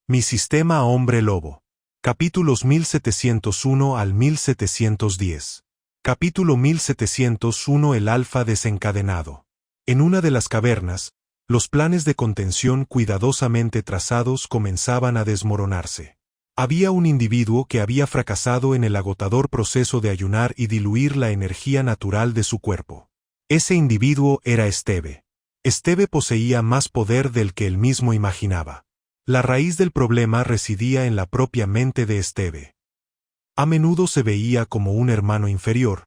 Mi sistema hombre lobo. Capítulos 1701 al 1710. Capítulo 1701 El alfa desencadenado. En una de las cavernas, los planes de contención cuidadosamente trazados comenzaban a desmoronarse. Había un individuo que había fracasado en el agotador proceso de ayunar y diluir la energía natural de su cuerpo. Ese individuo era Esteve. Esteve poseía más poder del que él mismo imaginaba. La raíz del problema residía en la propia mente de Esteve. A menudo se veía como un hermano inferior,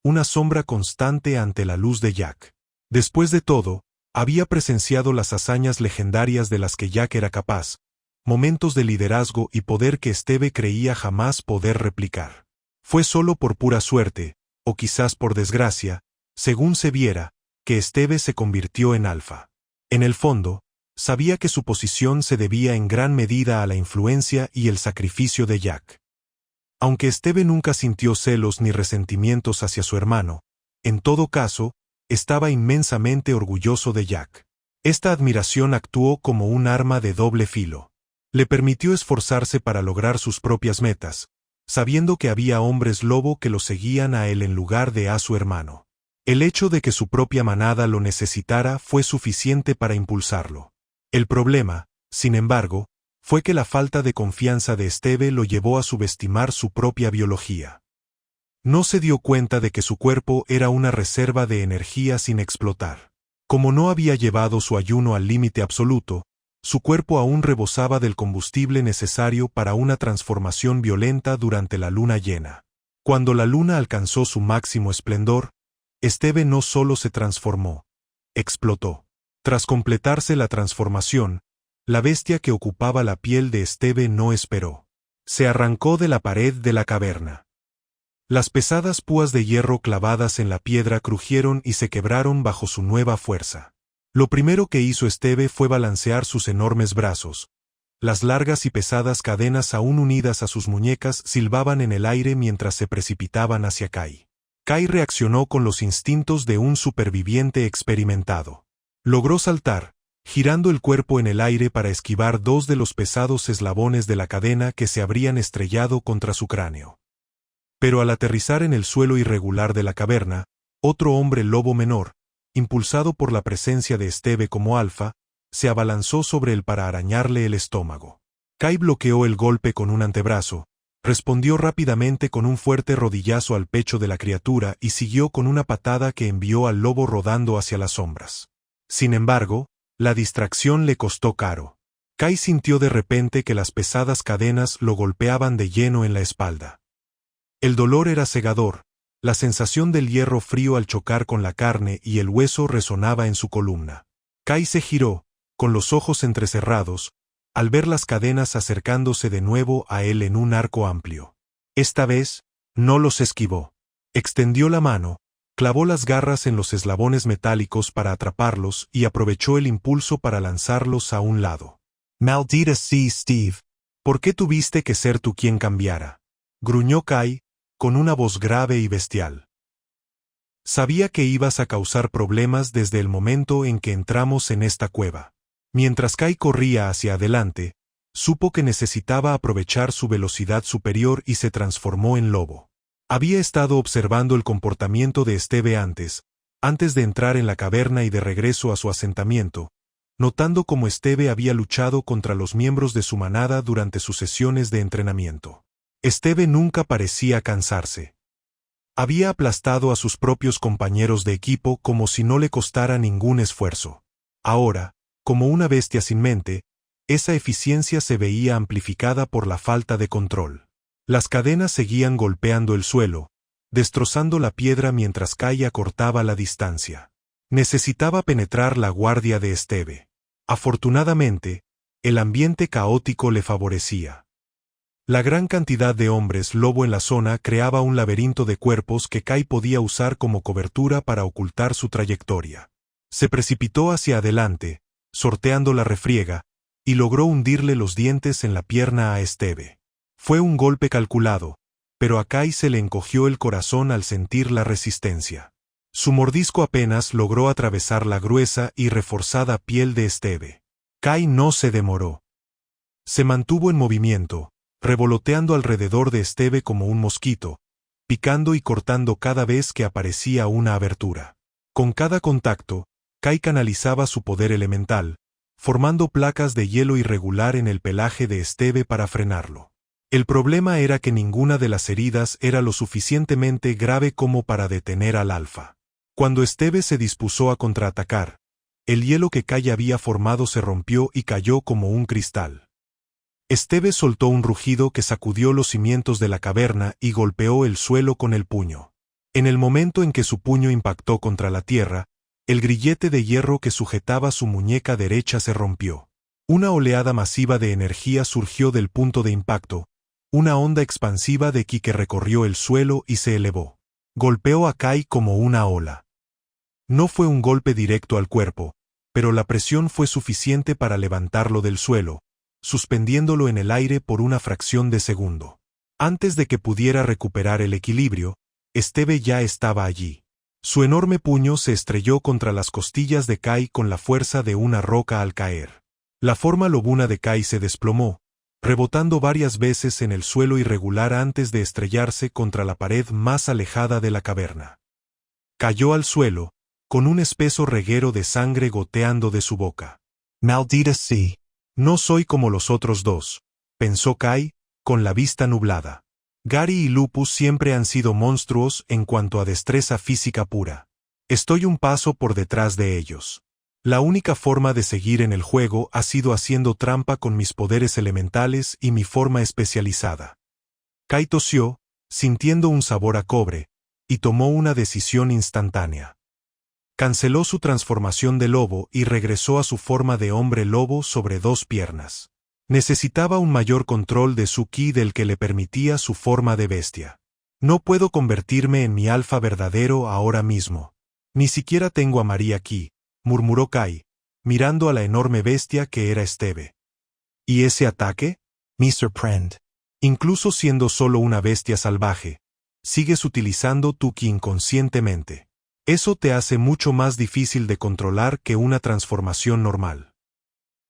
una sombra constante ante la luz de Jack. Después de todo, había presenciado las hazañas legendarias de las que Jack era capaz, momentos de liderazgo y poder que Esteve creía jamás poder replicar. Fue solo por pura suerte, o quizás por desgracia, según se viera, que Esteve se convirtió en alfa. En el fondo, sabía que su posición se debía en gran medida a la influencia y el sacrificio de Jack. Aunque Esteve nunca sintió celos ni resentimientos hacia su hermano, en todo caso, estaba inmensamente orgulloso de Jack. Esta admiración actuó como un arma de doble filo. Le permitió esforzarse para lograr sus propias metas, sabiendo que había hombres lobo que lo seguían a él en lugar de a su hermano. El hecho de que su propia manada lo necesitara fue suficiente para impulsarlo. El problema, sin embargo, fue que la falta de confianza de Esteve lo llevó a subestimar su propia biología. No se dio cuenta de que su cuerpo era una reserva de energía sin explotar. Como no había llevado su ayuno al límite absoluto, su cuerpo aún rebosaba del combustible necesario para una transformación violenta durante la luna llena. Cuando la luna alcanzó su máximo esplendor, Esteve no solo se transformó, explotó. Tras completarse la transformación, la bestia que ocupaba la piel de Esteve no esperó. Se arrancó de la pared de la caverna. Las pesadas púas de hierro clavadas en la piedra crujieron y se quebraron bajo su nueva fuerza. Lo primero que hizo Esteve fue balancear sus enormes brazos. Las largas y pesadas cadenas aún unidas a sus muñecas silbaban en el aire mientras se precipitaban hacia Kai. Kai reaccionó con los instintos de un superviviente experimentado. Logró saltar, girando el cuerpo en el aire para esquivar dos de los pesados eslabones de la cadena que se habrían estrellado contra su cráneo. Pero al aterrizar en el suelo irregular de la caverna, otro hombre lobo menor, impulsado por la presencia de Esteve como alfa, se abalanzó sobre él para arañarle el estómago. Kai bloqueó el golpe con un antebrazo, respondió rápidamente con un fuerte rodillazo al pecho de la criatura y siguió con una patada que envió al lobo rodando hacia las sombras. Sin embargo, la distracción le costó caro. Kai sintió de repente que las pesadas cadenas lo golpeaban de lleno en la espalda. El dolor era cegador, la sensación del hierro frío al chocar con la carne y el hueso resonaba en su columna. Kai se giró, con los ojos entrecerrados, al ver las cadenas acercándose de nuevo a él en un arco amplio. Esta vez, no los esquivó. Extendió la mano, clavó las garras en los eslabones metálicos para atraparlos y aprovechó el impulso para lanzarlos a un lado. «Maldita sea, Steve. ¿Por qué tuviste que ser tú quien cambiara?», gruñó Kai, con una voz grave y bestial. «Sabía que ibas a causar problemas desde el momento en que entramos en esta cueva». Mientras Kai corría hacia adelante, supo que necesitaba aprovechar su velocidad superior y se transformó en lobo. Había estado observando el comportamiento de Esteve antes de entrar en la caverna y de regreso a su asentamiento, notando cómo Esteve había luchado contra los miembros de su manada durante sus sesiones de entrenamiento. Esteve nunca parecía cansarse. Había aplastado a sus propios compañeros de equipo como si no le costara ningún esfuerzo. Ahora, como una bestia sin mente, esa eficiencia se veía amplificada por la falta de control. Las cadenas seguían golpeando el suelo, destrozando la piedra mientras Kai acortaba la distancia. Necesitaba penetrar la guardia de Esteve. Afortunadamente, el ambiente caótico le favorecía. La gran cantidad de hombres lobo en la zona creaba un laberinto de cuerpos que Kai podía usar como cobertura para ocultar su trayectoria. Se precipitó hacia adelante, sorteando la refriega, y logró hundirle los dientes en la pierna a Esteve. Fue un golpe calculado, pero a Kai se le encogió el corazón al sentir la resistencia. Su mordisco apenas logró atravesar la gruesa y reforzada piel de Esteve. Kai no se demoró. Se mantuvo en movimiento, revoloteando alrededor de Esteve como un mosquito, picando y cortando cada vez que aparecía una abertura. Con cada contacto, Kai canalizaba su poder elemental, formando placas de hielo irregular en el pelaje de Esteve para frenarlo. El problema era que ninguna de las heridas era lo suficientemente grave como para detener al alfa. Cuando Esteve se dispuso a contraatacar, el hielo que Kai había formado se rompió y cayó como un cristal. Esteve soltó un rugido que sacudió los cimientos de la caverna y golpeó el suelo con el puño. En el momento en que su puño impactó contra la tierra, el grillete de hierro que sujetaba su muñeca derecha se rompió. Una oleada masiva de energía surgió del punto de impacto, una onda expansiva de ki que recorrió el suelo y se elevó. Golpeó a Kai como una ola. No fue un golpe directo al cuerpo, pero la presión fue suficiente para levantarlo del suelo, suspendiéndolo en el aire por una fracción de segundo. Antes de que pudiera recuperar el equilibrio, Esteve ya estaba allí. Su enorme puño se estrelló contra las costillas de Kai con la fuerza de una roca al caer. La forma lobuna de Kai se desplomó, rebotando varias veces en el suelo irregular antes de estrellarse contra la pared más alejada de la caverna. Cayó al suelo, con un espeso reguero de sangre goteando de su boca. «Maldita sea. No soy como los otros dos», pensó Kai, con la vista nublada. Gary y Lupus siempre han sido monstruos en cuanto a destreza física pura. Estoy un paso por detrás de ellos. La única forma de seguir en el juego ha sido haciendo trampa con mis poderes elementales y mi forma especializada. Kai tosió, sintiendo un sabor a cobre, y tomó una decisión instantánea. Canceló su transformación de lobo y regresó a su forma de hombre lobo sobre dos piernas. Necesitaba un mayor control de su ki del que le permitía su forma de bestia. No puedo convertirme en mi alfa verdadero ahora mismo. Ni siquiera tengo a María aquí, murmuró Kai, mirando a la enorme bestia que era Esteve. ¿Y ese ataque? Me sorprende. Incluso siendo solo una bestia salvaje, sigues utilizando tu ki inconscientemente. Eso te hace mucho más difícil de controlar que una transformación normal.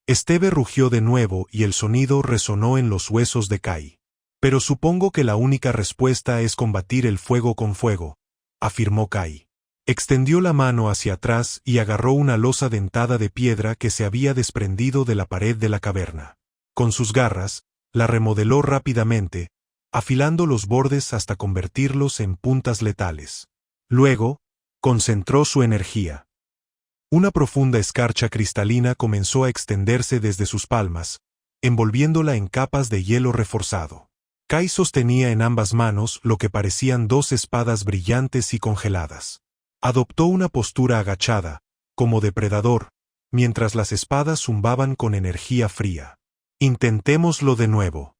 Esteve rugió de nuevo y el sonido resonó en los huesos de Kai. Pero supongo que la única respuesta es combatir el fuego con fuego, afirmó Kai. Extendió la mano hacia atrás y agarró una losa dentada de piedra que se había desprendido de la pared de la caverna. Con sus garras, la remodeló rápidamente, afilando los bordes hasta convertirlos en puntas letales. Luego, concentró su energía. Una profunda escarcha cristalina comenzó a extenderse desde sus palmas, envolviéndola en capas de hielo reforzado. Kai sostenía en ambas manos lo que parecían dos espadas brillantes y congeladas. Adoptó una postura agachada, como depredador, mientras las espadas zumbaban con energía fría. Intentémoslo de nuevo.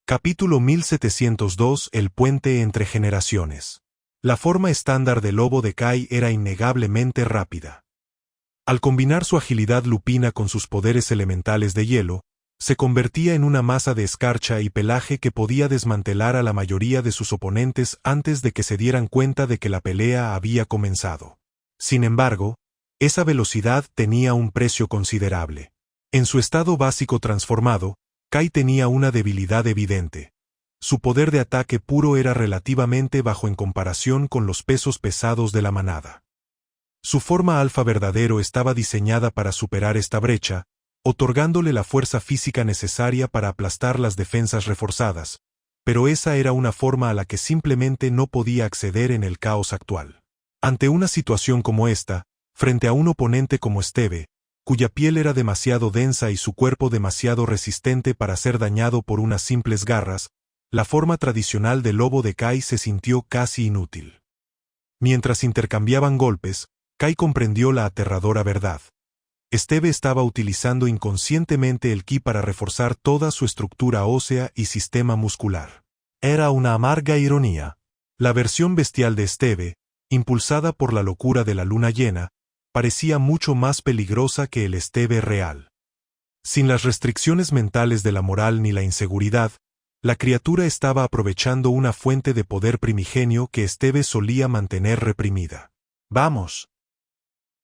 Capítulo 1702 El puente entre generaciones. La forma estándar del lobo de Kai era innegablemente rápida. Al combinar su agilidad lupina con sus poderes elementales de hielo, se convertía en una masa de escarcha y pelaje que podía desmantelar a la mayoría de sus oponentes antes de que se dieran cuenta de que la pelea había comenzado. Sin embargo, esa velocidad tenía un precio considerable. En su estado básico transformado, Kai tenía una debilidad evidente. Su poder de ataque puro era relativamente bajo en comparación con los pesos pesados de la manada. Su forma alfa verdadero estaba diseñada para superar esta brecha, otorgándole la fuerza física necesaria para aplastar las defensas reforzadas, pero esa era una forma a la que simplemente no podía acceder en el caos actual. Ante una situación como esta, frente a un oponente como Esteve, cuya piel era demasiado densa y su cuerpo demasiado resistente para ser dañado por unas simples garras, la forma tradicional del lobo de Kai se sintió casi inútil. Mientras intercambiaban golpes, Kai comprendió la aterradora verdad. Esteve estaba utilizando inconscientemente el ki para reforzar toda su estructura ósea y sistema muscular. Era una amarga ironía. La versión bestial de Esteve, impulsada por la locura de la luna llena, parecía mucho más peligrosa que el Esteve real. Sin las restricciones mentales de la moral ni la inseguridad, la criatura estaba aprovechando una fuente de poder primigenio que Esteve solía mantener reprimida. «¡Vamos!»,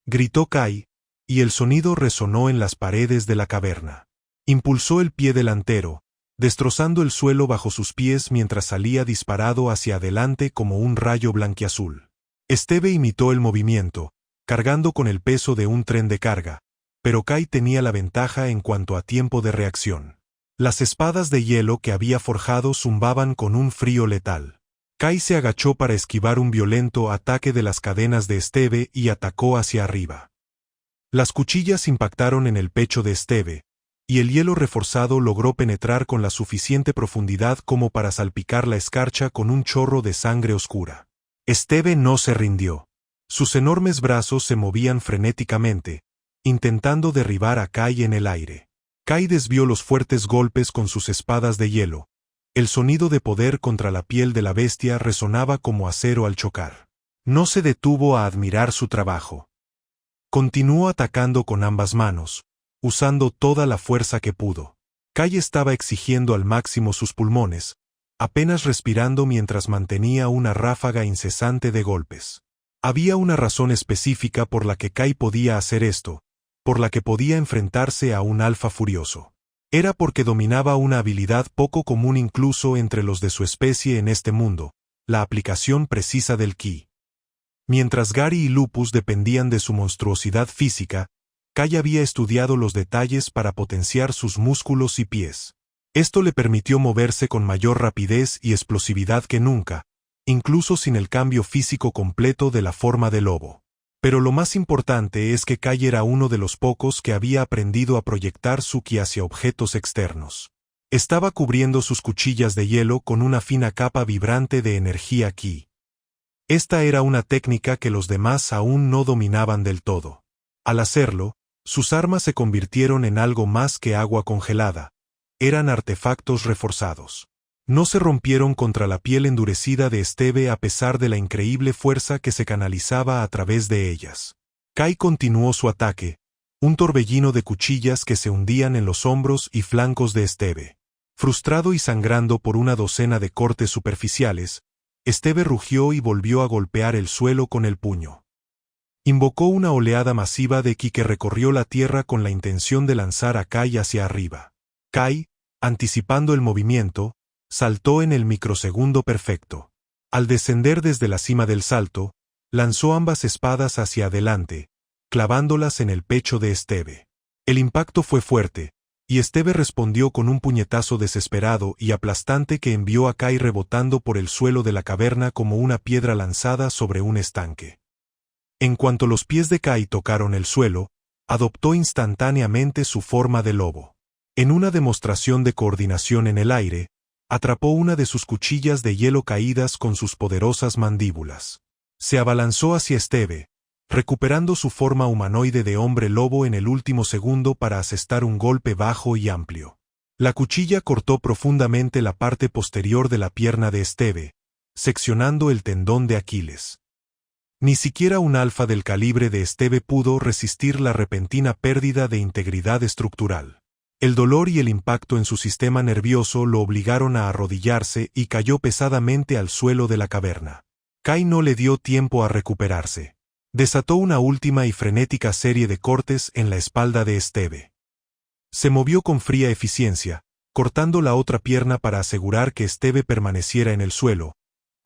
gritó Kai, y el sonido resonó en las paredes de la caverna. Impulsó el pie delantero, destrozando el suelo bajo sus pies mientras salía disparado hacia adelante como un rayo blanquiazul. Esteve imitó el movimiento, cargando con el peso de un tren de carga, pero Kai tenía la ventaja en cuanto a tiempo de reacción. Las espadas de hielo que había forjado zumbaban con un frío letal. Kai se agachó para esquivar un violento ataque de las cadenas de Esteve y atacó hacia arriba. Las cuchillas impactaron en el pecho de Esteve, y el hielo reforzado logró penetrar con la suficiente profundidad como para salpicar la escarcha con un chorro de sangre oscura. Esteve no se rindió. Sus enormes brazos se movían frenéticamente, intentando derribar a Kai en el aire. Kai desvió los fuertes golpes con sus espadas de hielo. El sonido de poder contra la piel de la bestia resonaba como acero al chocar. No se detuvo a admirar su trabajo. Continuó atacando con ambas manos, usando toda la fuerza que pudo. Kai estaba exigiendo al máximo sus pulmones, apenas respirando mientras mantenía una ráfaga incesante de golpes. Había una razón específica por la que Kai podía hacer esto, por la que podía enfrentarse a un alfa furioso. Era porque dominaba una habilidad poco común incluso entre los de su especie en este mundo, la aplicación precisa del ki. Mientras Gary y Lupus dependían de su monstruosidad física, Kai había estudiado los detalles para potenciar sus músculos y pies. Esto le permitió moverse con mayor rapidez y explosividad que nunca, incluso sin el cambio físico completo de la forma de lobo. Pero lo más importante es que Kai era uno de los pocos que había aprendido a proyectar su ki hacia objetos externos. Estaba cubriendo sus cuchillas de hielo con una fina capa vibrante de energía ki. Esta era una técnica que los demás aún no dominaban del todo. Al hacerlo, sus armas se convirtieron en algo más que agua congelada. Eran artefactos reforzados. No se rompieron contra la piel endurecida de Esteve a pesar de la increíble fuerza que se canalizaba a través de ellas. Kai continuó su ataque, un torbellino de cuchillas que se hundían en los hombros y flancos de Esteve. Frustrado y sangrando por una docena de cortes superficiales, Esteve rugió y volvió a golpear el suelo con el puño. Invocó una oleada masiva de ki que recorrió la tierra con la intención de lanzar a Kai hacia arriba. Kai, anticipando el movimiento, saltó en el microsegundo perfecto. Al descender desde la cima del salto, lanzó ambas espadas hacia adelante, clavándolas en el pecho de Esteve. El impacto fue fuerte, y Esteve respondió con un puñetazo desesperado y aplastante que envió a Kai rebotando por el suelo de la caverna como una piedra lanzada sobre un estanque. En cuanto los pies de Kai tocaron el suelo, adoptó instantáneamente su forma de lobo. En una demostración de coordinación en el aire, atrapó una de sus cuchillas de hielo caídas con sus poderosas mandíbulas. Se abalanzó hacia Esteve, recuperando su forma humanoide de hombre lobo en el último segundo para asestar un golpe bajo y amplio. La cuchilla cortó profundamente la parte posterior de la pierna de Esteve, seccionando el tendón de Aquiles. Ni siquiera un alfa del calibre de Esteve pudo resistir la repentina pérdida de integridad estructural. El dolor y el impacto en su sistema nervioso lo obligaron a arrodillarse y cayó pesadamente al suelo de la caverna. Kai no le dio tiempo a recuperarse. Desató una última y frenética serie de cortes en la espalda de Esteve. Se movió con fría eficiencia, cortando la otra pierna para asegurar que Esteve permaneciera en el suelo,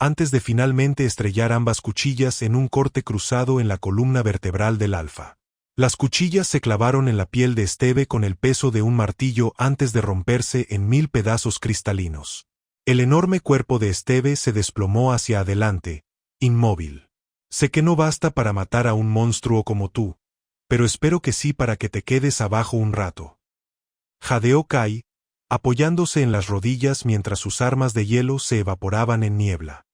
antes de finalmente estrellar ambas cuchillas en un corte cruzado en la columna vertebral del alfa. Las cuchillas se clavaron en la piel de Esteve con el peso de un martillo antes de romperse en 1000 pedazos cristalinos. El enorme cuerpo de Esteve se desplomó hacia adelante, inmóvil. Sé que no basta para matar a un monstruo como tú, pero espero que sí para que te quedes abajo un rato. Jadeó Kai, apoyándose en las rodillas mientras sus armas de hielo se evaporaban en niebla.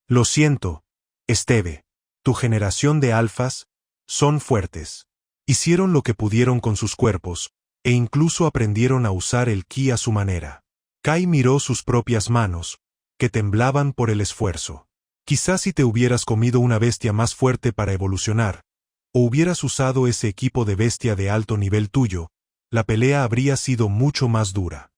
Lo siento, Esteve. Tu generación de alfas son fuertes. Hicieron lo que pudieron con sus cuerpos, e incluso aprendieron a usar el ki a su manera. Kai miró sus propias manos, que temblaban por el esfuerzo. Quizás si te hubieras comido una bestia más fuerte para evolucionar, o hubieras usado ese equipo de bestia de alto nivel tuyo, la pelea habría sido mucho más dura.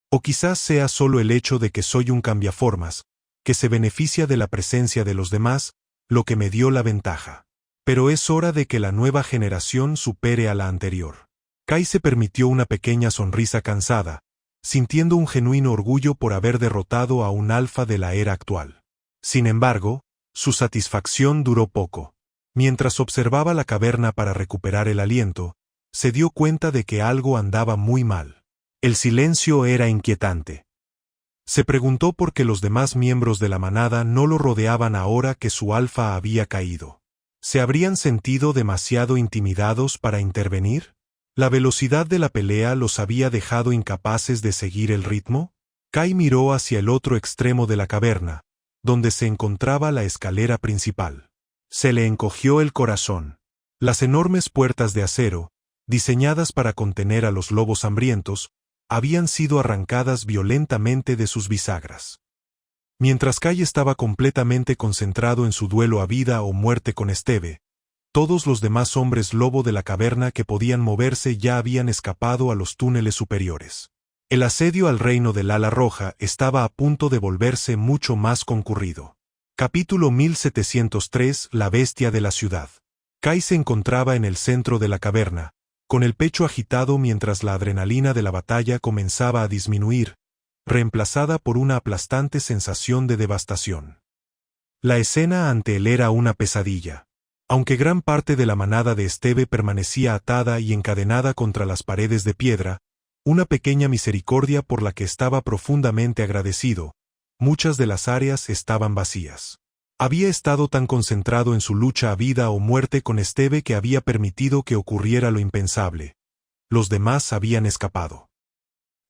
O quizás sea solo el hecho de que soy un cambiaformas, que se beneficia de la presencia de los demás, lo que me dio la ventaja. Pero es hora de que la nueva generación supere a la anterior. Kai se permitió una pequeña sonrisa cansada, sintiendo un genuino orgullo por haber derrotado a un alfa de la era actual. Sin embargo, su satisfacción duró poco. Mientras observaba la caverna para recuperar el aliento, se dio cuenta de que algo andaba muy mal. El silencio era inquietante. Se preguntó por qué los demás miembros de la manada no lo rodeaban ahora que su alfa había caído. ¿Se habrían sentido demasiado intimidados para intervenir? ¿La velocidad de la pelea los había dejado incapaces de seguir el ritmo? Kai miró hacia el otro extremo de la caverna, donde se encontraba la escalera principal. Se le encogió el corazón. Las enormes puertas de acero, diseñadas para contener a los lobos hambrientos, habían sido arrancadas violentamente de sus bisagras. Mientras Kai estaba completamente concentrado en su duelo a vida o muerte con Esteve, todos los demás hombres lobo de la caverna que podían moverse ya habían escapado a los túneles superiores. El asedio al reino del Ala Roja estaba a punto de volverse mucho más concurrido. Capítulo 1703 La bestia de la ciudad. Kai se encontraba en el centro de la caverna, con el pecho agitado mientras la adrenalina de la batalla comenzaba a disminuir, reemplazada por una aplastante sensación de devastación. La escena ante él era una pesadilla. Aunque gran parte de la manada de Esteve permanecía atada y encadenada contra las paredes de piedra, una pequeña misericordia por la que estaba profundamente agradecido, muchas de las áreas estaban vacías. Había estado tan concentrado en su lucha a vida o muerte con Esteve que había permitido que ocurriera lo impensable. Los demás habían escapado.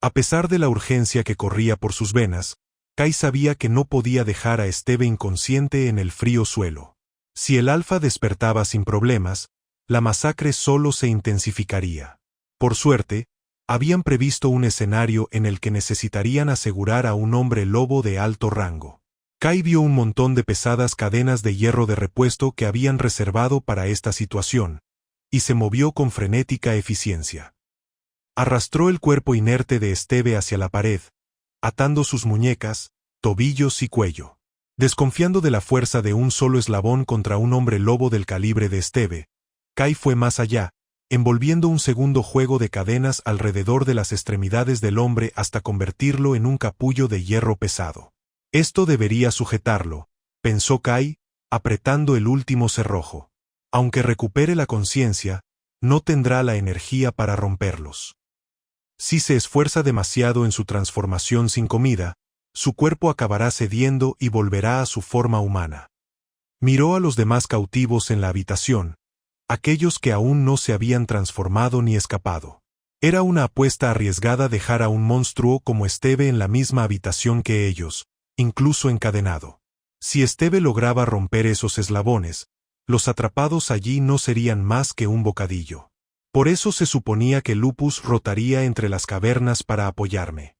A pesar de la urgencia que corría por sus venas, Kai sabía que no podía dejar a Esteve inconsciente en el frío suelo. Si el alfa despertaba sin problemas, la masacre solo se intensificaría. Por suerte, habían previsto un escenario en el que necesitarían asegurar a un hombre lobo de alto rango. Kai vio un montón de pesadas cadenas de hierro de repuesto que habían reservado para esta situación, y se movió con frenética eficiencia. Arrastró el cuerpo inerte de Esteve hacia la pared, atando sus muñecas, tobillos y cuello. Desconfiando de la fuerza de un solo eslabón contra un hombre lobo del calibre de Esteve, Kai fue más allá, envolviendo un segundo juego de cadenas alrededor de las extremidades del hombre hasta convertirlo en un capullo de hierro pesado. Esto debería sujetarlo, pensó Kai, apretando el último cerrojo. Aunque recupere la conciencia, no tendrá la energía para romperlos. Si se esfuerza demasiado en su transformación sin comida, su cuerpo acabará cediendo y volverá a su forma humana. Miró a los demás cautivos en la habitación, aquellos que aún no se habían transformado ni escapado. Era una apuesta arriesgada dejar a un monstruo como Esteve en la misma habitación que ellos, incluso encadenado. Si Esteve lograba romper esos eslabones, los atrapados allí no serían más que un bocadillo. Por eso se suponía que Lupus rotaría entre las cavernas para apoyarme.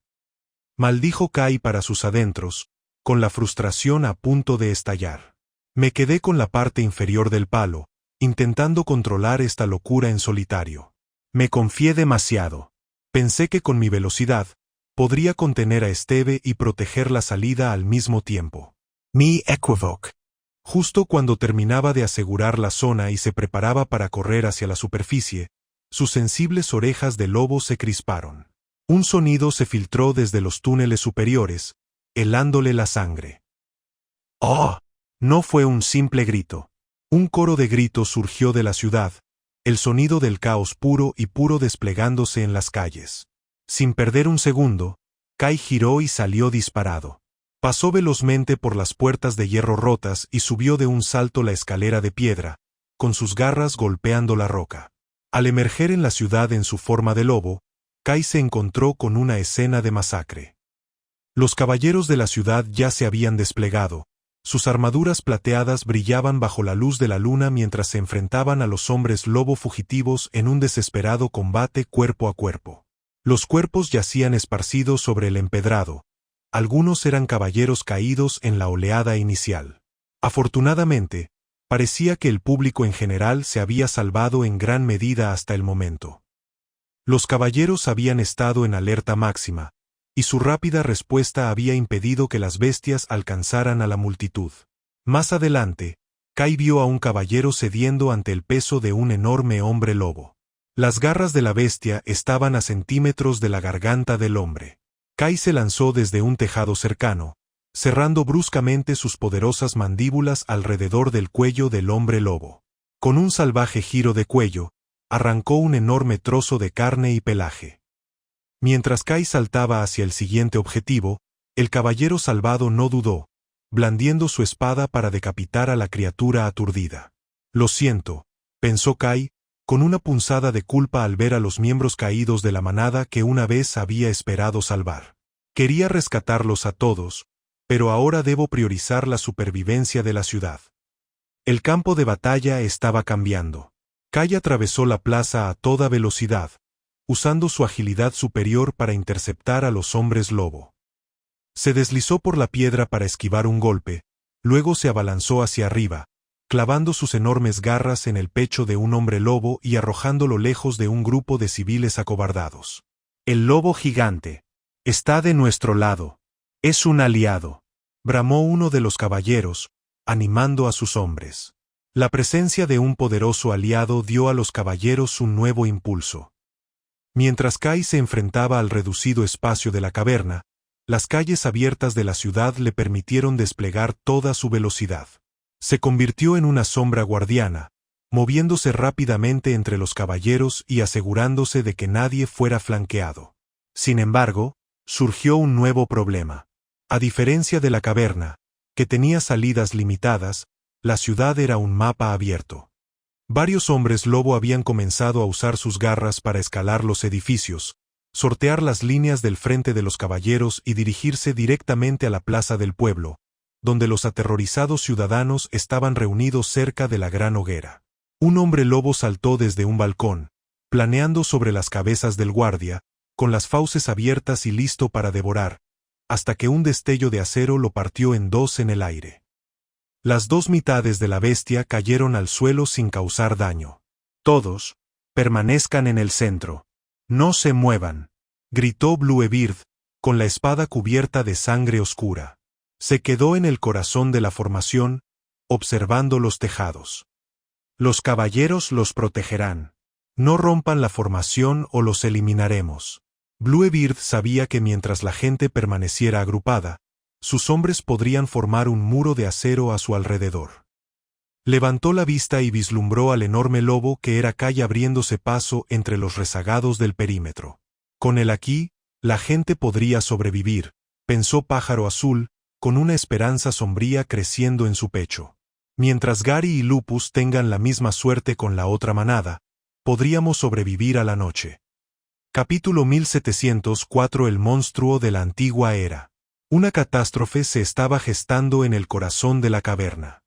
Maldijo Kai para sus adentros, con la frustración a punto de estallar. Me quedé con la parte inferior del palo, intentando controlar esta locura en solitario. Me confié demasiado. Pensé que con mi velocidad, podría contener a Esteve y proteger la salida al mismo tiempo. Mi equivoque. Justo cuando terminaba de asegurar la zona y se preparaba para correr hacia la superficie, sus sensibles orejas de lobo se crisparon. Un sonido se filtró desde los túneles superiores, helándole la sangre. ¡Oh! No fue un simple grito. Un coro de gritos surgió de la ciudad, el sonido del caos puro y puro desplegándose en las calles. Sin perder un segundo, Kai giró y salió disparado. Pasó velozmente por las puertas de hierro rotas y subió de un salto la escalera de piedra, con sus garras golpeando la roca. Al emerger en la ciudad en su forma de lobo, Kai se encontró con una escena de masacre. Los caballeros de la ciudad ya se habían desplegado, sus armaduras plateadas brillaban bajo la luz de la luna mientras se enfrentaban a los hombres lobo fugitivos en un desesperado combate cuerpo a cuerpo. Los cuerpos yacían esparcidos sobre el empedrado. Algunos eran caballeros caídos en la oleada inicial. Afortunadamente, parecía que el público en general se había salvado en gran medida hasta el momento. Los caballeros habían estado en alerta máxima, y su rápida respuesta había impedido que las bestias alcanzaran a la multitud. Más adelante, Kai vio a un caballero cediendo ante el peso de un enorme hombre lobo. Las garras de la bestia estaban a centímetros de la garganta del hombre. Kai se lanzó desde un tejado cercano, cerrando bruscamente sus poderosas mandíbulas alrededor del cuello del hombre lobo. Con un salvaje giro de cuello, arrancó un enorme trozo de carne y pelaje. Mientras Kai saltaba hacia el siguiente objetivo, el caballero salvado no dudó, blandiendo su espada para decapitar a la criatura aturdida. Lo siento, pensó Kai, con una punzada de culpa al ver a los miembros caídos de la manada que una vez había esperado salvar. Quería rescatarlos a todos, pero ahora debo priorizar la supervivencia de la ciudad. El campo de batalla estaba cambiando. Kai atravesó la plaza a toda velocidad, usando su agilidad superior para interceptar a los hombres lobo. Se deslizó por la piedra para esquivar un golpe, luego se abalanzó hacia arriba, clavando sus enormes garras en el pecho de un hombre lobo y arrojándolo lejos de un grupo de civiles acobardados. El lobo gigante está de nuestro lado. Es un aliado, bramó uno de los caballeros, animando a sus hombres. La presencia de un poderoso aliado dio a los caballeros un nuevo impulso. Mientras Kai se enfrentaba al reducido espacio de la caverna, las calles abiertas de la ciudad le permitieron desplegar toda su velocidad. Se convirtió en una sombra guardiana, moviéndose rápidamente entre los caballeros y asegurándose de que nadie fuera flanqueado. Sin embargo, surgió un nuevo problema. A diferencia de la caverna, que tenía salidas limitadas, la ciudad era un mapa abierto. Varios hombres lobo habían comenzado a usar sus garras para escalar los edificios, sortear las líneas del frente de los caballeros y dirigirse directamente a la plaza del pueblo, donde los aterrorizados ciudadanos estaban reunidos cerca de la gran hoguera. Un hombre lobo saltó desde un balcón, planeando sobre las cabezas del guardia, con las fauces abiertas y listo para devorar, hasta que un destello de acero lo partió en dos en el aire. Las dos mitades de la bestia cayeron al suelo sin causar daño. Todos, permanezcan en el centro. No se muevan, gritó Bluebeard, con la espada cubierta de sangre oscura. Se quedó en el corazón de la formación, observando los tejados. Los caballeros los protegerán. No rompan la formación o los eliminaremos. Bluebeard sabía que mientras la gente permaneciera agrupada, sus hombres podrían formar un muro de acero a su alrededor. Levantó la vista y vislumbró al enorme lobo que era Kai abriéndose paso entre los rezagados del perímetro. Con él aquí, la gente podría sobrevivir, pensó Pájaro Azul, con una esperanza sombría creciendo en su pecho. Mientras Gary y Lupus tengan la misma suerte con la otra manada, podríamos sobrevivir a la noche. Capítulo 1704 El monstruo de la antigua era. Una catástrofe se estaba gestando en el corazón de la caverna.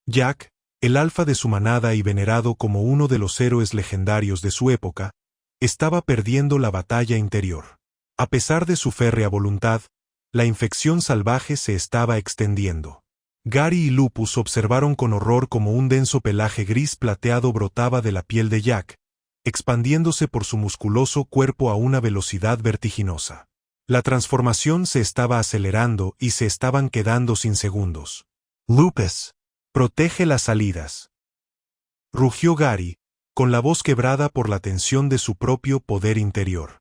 Jack, el alfa de su manada y venerado como uno de los héroes legendarios de su época, estaba perdiendo la batalla interior. A pesar de su férrea voluntad, la infección salvaje se estaba extendiendo. Gary y Lupus observaron con horror cómo un denso pelaje gris plateado brotaba de la piel de Jack, expandiéndose por su musculoso cuerpo a una velocidad vertiginosa. La transformación se estaba acelerando y se estaban quedando sin segundos. Lupus, protege las salidas. Rugió Gary, con la voz quebrada por la tensión de su propio poder interior.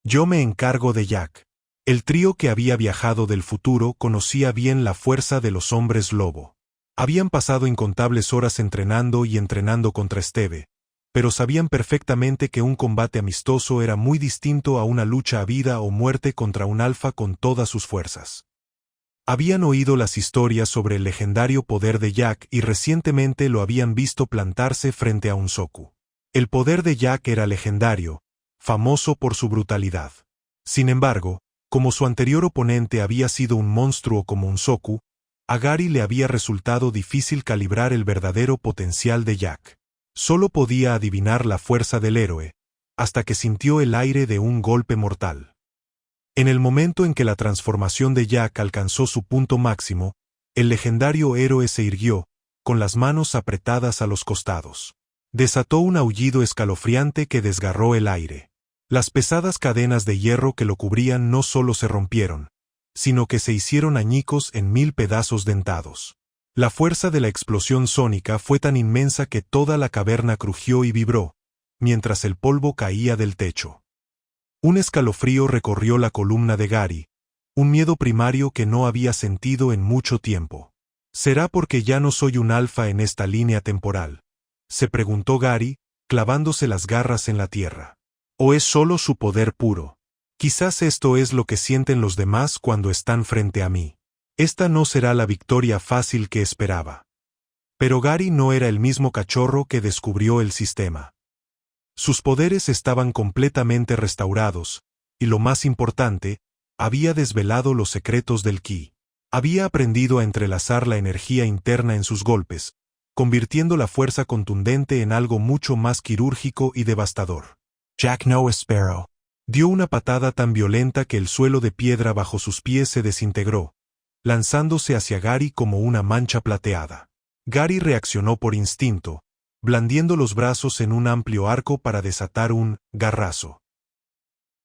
Yo me encargo de Jack. El trío que había viajado del futuro conocía bien la fuerza de los hombres lobo. Habían pasado incontables horas entrenando y entrenando contra Steve, pero sabían perfectamente que un combate amistoso era muy distinto a una lucha a vida o muerte contra un alfa con todas sus fuerzas. Habían oído las historias sobre el legendario poder de Jack y recientemente lo habían visto plantarse frente a un Soku. El poder de Jack era legendario, famoso por su brutalidad. Sin embargo, como su anterior oponente había sido un monstruo como un Soku, a Gary le había resultado difícil calibrar el verdadero potencial de Jack. Solo podía adivinar la fuerza del héroe, hasta que sintió el aire de un golpe mortal. En el momento en que la transformación de Jack alcanzó su punto máximo, el legendario héroe se irguió, con las manos apretadas a los costados. Desató un aullido escalofriante que desgarró el aire. Las pesadas cadenas de hierro que lo cubrían no solo se rompieron, sino que se hicieron añicos en 1000 pedazos dentados. La fuerza de la explosión sónica fue tan inmensa que toda la caverna crujió y vibró, mientras el polvo caía del techo. Un escalofrío recorrió la columna de Gary, un miedo primario que no había sentido en mucho tiempo. ¿Será porque ya no soy un alfa en esta línea temporal?, se preguntó Gary, clavándose las garras en la tierra. ¿O es solo su poder puro? Quizás esto es lo que sienten los demás cuando están frente a mí. Esta no será la victoria fácil que esperaba. Pero Gary no era el mismo cachorro que descubrió el sistema. Sus poderes estaban completamente restaurados, y lo más importante, había desvelado los secretos del ki. Había aprendido a entrelazar la energía interna en sus golpes, convirtiendo la fuerza contundente en algo mucho más quirúrgico y devastador. Jack No Sparrow dio una patada tan violenta que el suelo de piedra bajo sus pies se desintegró, lanzándose hacia Gary como una mancha plateada. Gary reaccionó por instinto, blandiendo los brazos en un amplio arco para desatar un garrazo.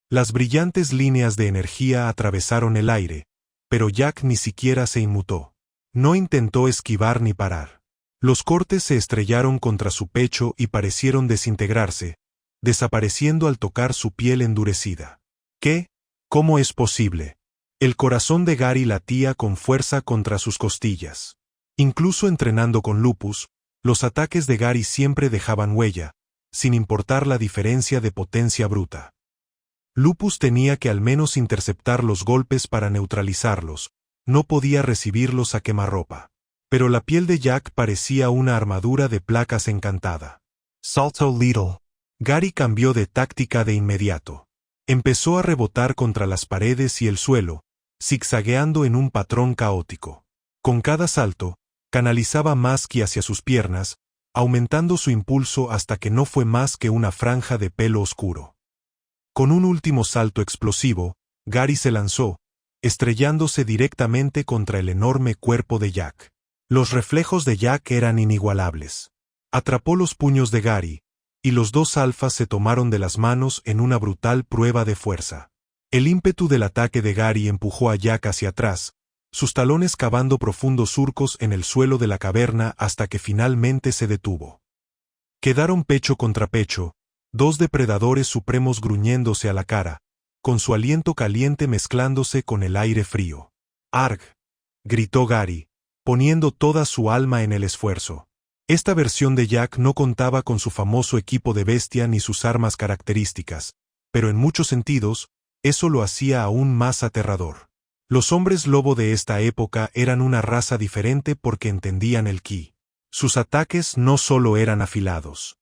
Las brillantes líneas de energía atravesaron el aire, pero Jack ni siquiera se inmutó. No intentó esquivar ni parar. Los cortes se estrellaron contra su pecho y parecieron desintegrarse, desapareciendo al tocar su piel endurecida. ¿Qué? ¿Cómo es posible? El corazón de Gary latía con fuerza contra sus costillas. Incluso entrenando con Lupus, los ataques de Gary siempre dejaban huella, sin importar la diferencia de potencia bruta. Lupus tenía que al menos interceptar los golpes para neutralizarlos, no podía recibirlos a quemarropa. Pero la piel de Jack parecía una armadura de placas encantada. Salto Little. Gary cambió de táctica de inmediato. Empezó a rebotar contra las paredes y el suelo, zigzagueando en un patrón caótico. Con cada salto, canalizaba más ki hacia sus piernas, aumentando su impulso hasta que no fue más que una franja de pelo oscuro. Con un último salto explosivo, Gary se lanzó, estrellándose directamente contra el enorme cuerpo de Jack. Los reflejos de Jack eran inigualables. Atrapó los puños de Gary, y los dos alfas se tomaron de las manos en una brutal prueba de fuerza. El ímpetu del ataque de Gary empujó a Jack hacia atrás, sus talones cavando profundos surcos en el suelo de la caverna hasta que finalmente se detuvo. Quedaron pecho contra pecho, dos depredadores supremos gruñéndose a la cara, con su aliento caliente mezclándose con el aire frío. ¡Arg!, gritó Gary, poniendo toda su alma en el esfuerzo. Esta versión de Jack no contaba con su famoso equipo de bestia ni sus armas características, pero en muchos sentidos, eso lo hacía aún más aterrador. Los hombres lobo de esta época eran una raza diferente porque entendían el ki. Sus ataques no solo eran afilados.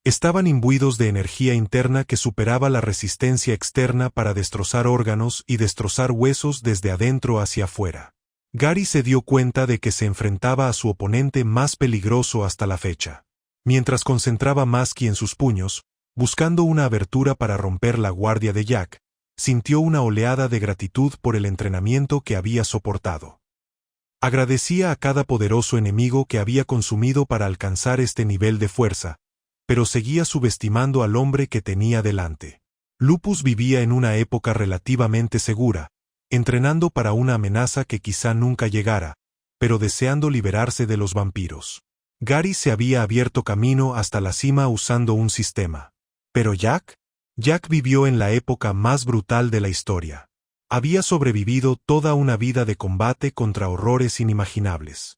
Estaban imbuidos de energía interna que superaba la resistencia externa para destrozar órganos y destrozar huesos desde adentro hacia afuera. Gary se dio cuenta de que se enfrentaba a su oponente más peligroso hasta la fecha. Mientras concentraba más ki en sus puños, buscando una abertura para romper la guardia de Jack, sintió una oleada de gratitud por el entrenamiento que había soportado. Agradecía a cada poderoso enemigo que había consumido para alcanzar este nivel de fuerza, pero seguía subestimando al hombre que tenía delante. Lupus vivía en una época relativamente segura, entrenando para una amenaza que quizá nunca llegara, pero deseando liberarse de los vampiros. Gary se había abierto camino hasta la cima usando un sistema. ¿Pero Jack? Jack vivió en la época más brutal de la historia. Había sobrevivido toda una vida de combate contra horrores inimaginables.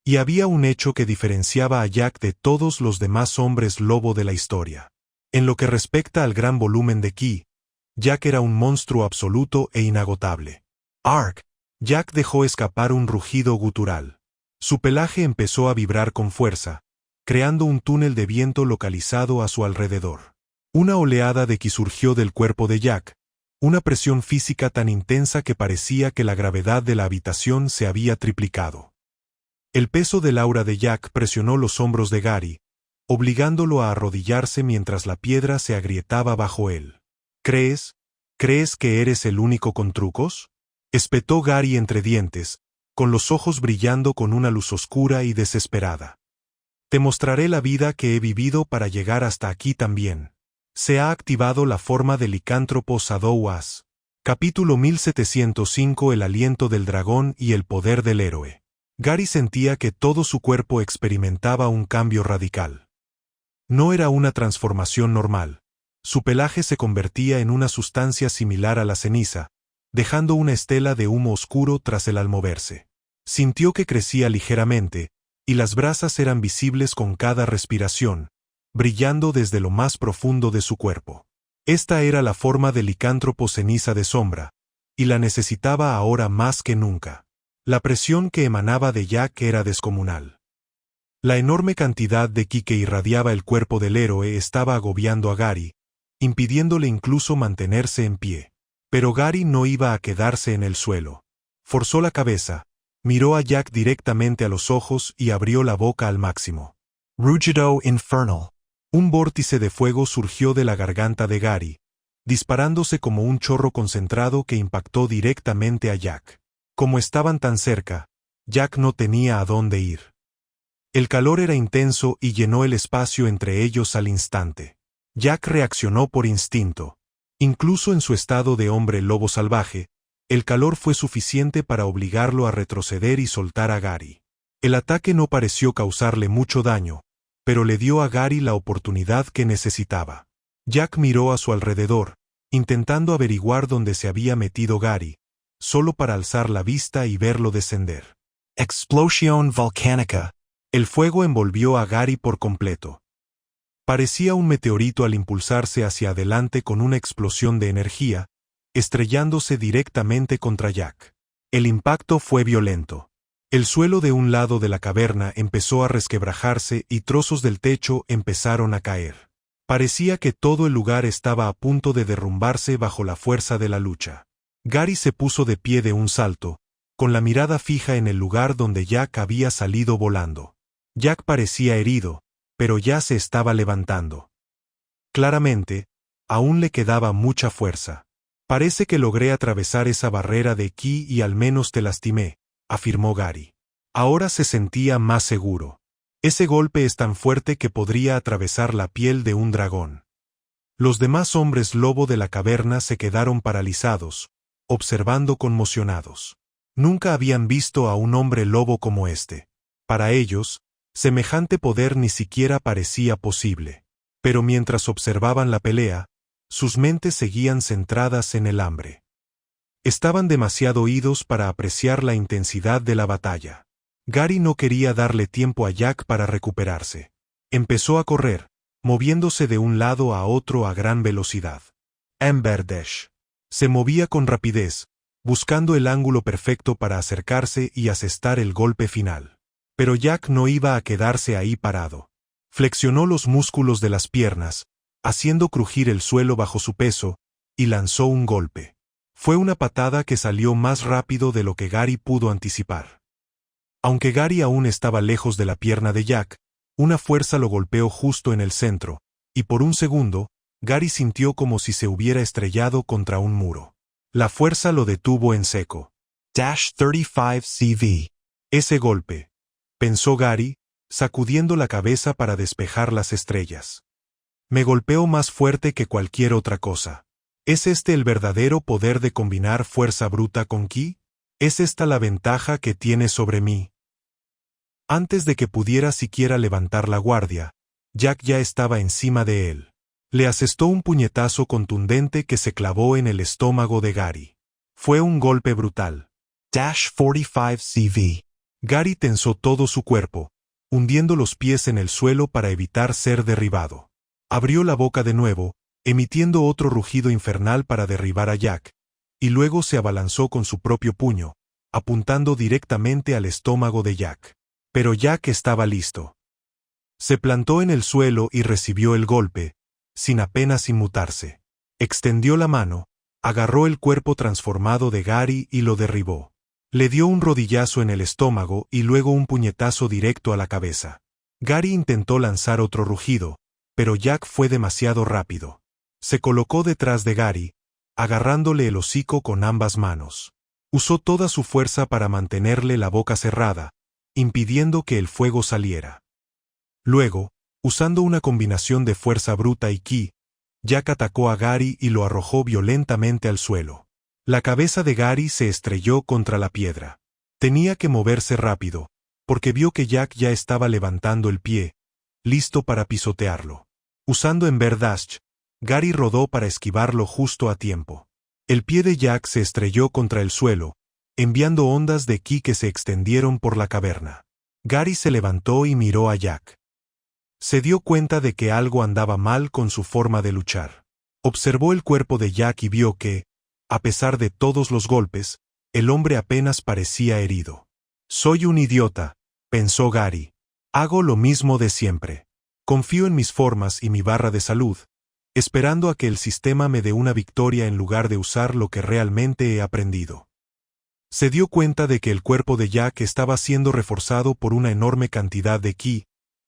Y había un hecho que diferenciaba a Jack de todos los demás hombres lobo de la historia. En lo que respecta al gran volumen de ki, Jack era un monstruo absoluto e inagotable. ¡Arg! Jack dejó escapar un rugido gutural. Su pelaje empezó a vibrar con fuerza, creando un túnel de viento localizado a su alrededor. Una oleada de ki surgió del cuerpo de Jack, una presión física tan intensa que parecía que la gravedad de la habitación se había triplicado. El peso del aura de Jack presionó los hombros de Gary, obligándolo a arrodillarse mientras la piedra se agrietaba bajo él. ¿Crees que eres el único con trucos?, espetó Gary entre dientes, con los ojos brillando con una luz oscura y desesperada. Te mostraré la vida que he vivido para llegar hasta aquí también. Se ha activado la forma del licántropo Sadou-As. Capítulo 1705. El aliento del dragón y el poder del héroe. Gary sentía que todo su cuerpo experimentaba un cambio radical. No era una transformación normal. Su pelaje se convertía en una sustancia similar a la ceniza, dejando una estela de humo oscuro tras el al moverse. Sintió que crecía ligeramente, y las brasas eran visibles con cada respiración, brillando desde lo más profundo de su cuerpo. Esta era la forma del licántropo ceniza de sombra, y la necesitaba ahora más que nunca. La presión que emanaba de Jack era descomunal. La enorme cantidad de ki que irradiaba el cuerpo del héroe estaba agobiando a Gary, impidiéndole incluso mantenerse en pie. Pero Gary no iba a quedarse en el suelo. Forzó la cabeza, miró a Jack directamente a los ojos y abrió la boca al máximo. Rugido Infernal. Un vórtice de fuego surgió de la garganta de Gary, disparándose como un chorro concentrado que impactó directamente a Jack. Como estaban tan cerca, Jack no tenía a dónde ir. El calor era intenso y llenó el espacio entre ellos al instante. Jack reaccionó por instinto. Incluso en su estado de hombre lobo salvaje, el calor fue suficiente para obligarlo a retroceder y soltar a Gary. El ataque no pareció causarle mucho daño, pero le dio a Gary la oportunidad que necesitaba. Jack miró a su alrededor, intentando averiguar dónde se había metido Gary, solo para alzar la vista y verlo descender. Explosión volcánica. El fuego envolvió a Gary por completo. Parecía un meteorito al impulsarse hacia adelante con una explosión de energía, estrellándose directamente contra Jack. El impacto fue violento. El suelo de un lado de la caverna empezó a resquebrajarse y trozos del techo empezaron a caer. Parecía que todo el lugar estaba a punto de derrumbarse bajo la fuerza de la lucha. Gary se puso de pie de un salto, con la mirada fija en el lugar donde Jack había salido volando. Jack parecía herido, pero ya se estaba levantando. Claramente, aún le quedaba mucha fuerza. Parece que logré atravesar esa barrera de ki y al menos te lastimé, afirmó Gary. Ahora se sentía más seguro. Ese golpe es tan fuerte que podría atravesar la piel de un dragón. Los demás hombres lobo de la caverna se quedaron paralizados, observando conmocionados. Nunca habían visto a un hombre lobo como este. Para ellos, semejante poder ni siquiera parecía posible. Pero mientras observaban la pelea, sus mentes seguían centradas en el hambre. Estaban demasiado oídos para apreciar la intensidad de la batalla. Gary no quería darle tiempo a Jack para recuperarse. Empezó a correr, moviéndose de un lado a otro a gran velocidad. Ember Dash. Se movía con rapidez, buscando el ángulo perfecto para acercarse y asestar el golpe final. Pero Jack no iba a quedarse ahí parado. Flexionó los músculos de las piernas, haciendo crujir el suelo bajo su peso, y lanzó un golpe. Fue una patada que salió más rápido de lo que Gary pudo anticipar. Aunque Gary aún estaba lejos de la pierna de Jack, una fuerza lo golpeó justo en el centro, y por un segundo, Gary sintió como si se hubiera estrellado contra un muro. La fuerza lo detuvo en seco. Dash 35 CV. Ese golpe, pensó Gary, sacudiendo la cabeza para despejar las estrellas. Me golpeó más fuerte que cualquier otra cosa. ¿Es este el verdadero poder de combinar fuerza bruta con ki? ¿Es esta la ventaja que tiene sobre mí? Antes de que pudiera siquiera levantar la guardia, Jack ya estaba encima de él. Le asestó un puñetazo contundente que se clavó en el estómago de Gary. Fue un golpe brutal. Dash 45 CV. Gary tensó todo su cuerpo, hundiendo los pies en el suelo para evitar ser derribado. Abrió la boca de nuevo, emitiendo otro rugido infernal para derribar a Jack, y luego se abalanzó con su propio puño, apuntando directamente al estómago de Jack. Pero Jack estaba listo. Se plantó en el suelo y recibió el golpe, sin apenas inmutarse. Extendió la mano, agarró el cuerpo transformado de Gary y lo derribó. Le dio un rodillazo en el estómago y luego un puñetazo directo a la cabeza. Gary intentó lanzar otro rugido, pero Jack fue demasiado rápido. Se colocó detrás de Gary, agarrándole el hocico con ambas manos. Usó toda su fuerza para mantenerle la boca cerrada, impidiendo que el fuego saliera. Luego, usando una combinación de fuerza bruta y ki, Jack atacó a Gary y lo arrojó violentamente al suelo. La cabeza de Gary se estrelló contra la piedra. Tenía que moverse rápido, porque vio que Jack ya estaba levantando el pie, listo para pisotearlo. Usando Ember Dash, Gary rodó para esquivarlo justo a tiempo. El pie de Jack se estrelló contra el suelo, enviando ondas de ki que se extendieron por la caverna. Gary se levantó y miró a Jack. Se dio cuenta de que algo andaba mal con su forma de luchar. Observó el cuerpo de Jack y vio que, a pesar de todos los golpes, el hombre apenas parecía herido. Soy un idiota, pensó Gary. Hago lo mismo de siempre. Confío en mis formas y mi barra de salud, esperando a que el sistema me dé una victoria en lugar de usar lo que realmente he aprendido. Se dio cuenta de que el cuerpo de Jack estaba siendo reforzado por una enorme cantidad de ki,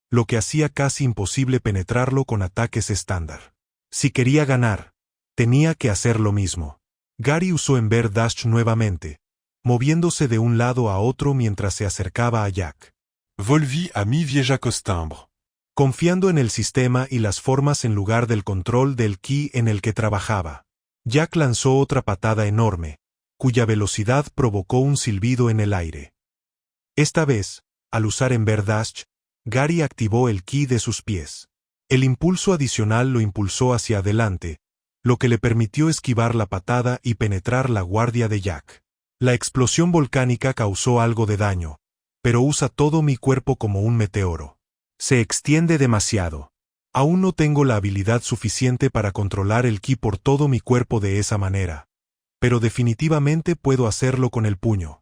lo que hacía casi imposible penetrarlo con ataques estándar. Si quería ganar, tenía que hacer lo mismo. Gary usó Ember Dash nuevamente, moviéndose de un lado a otro mientras se acercaba a Jack. Volvi à mi-vieja costumbre. Confiando en el sistema y las formas en lugar del control del ki en el que trabajaba. Jack lanzó otra patada enorme, cuya velocidad provocó un silbido en el aire. Esta vez, al usar Ember Dash, Gary activó el ki de sus pies. El impulso adicional lo impulsó hacia adelante, lo que le permitió esquivar la patada y penetrar la guardia de Jack. La explosión volcánica causó algo de daño, pero usa todo mi cuerpo como un meteoro. Se extiende demasiado. Aún no tengo la habilidad suficiente para controlar el ki por todo mi cuerpo de esa manera, pero definitivamente puedo hacerlo con el puño.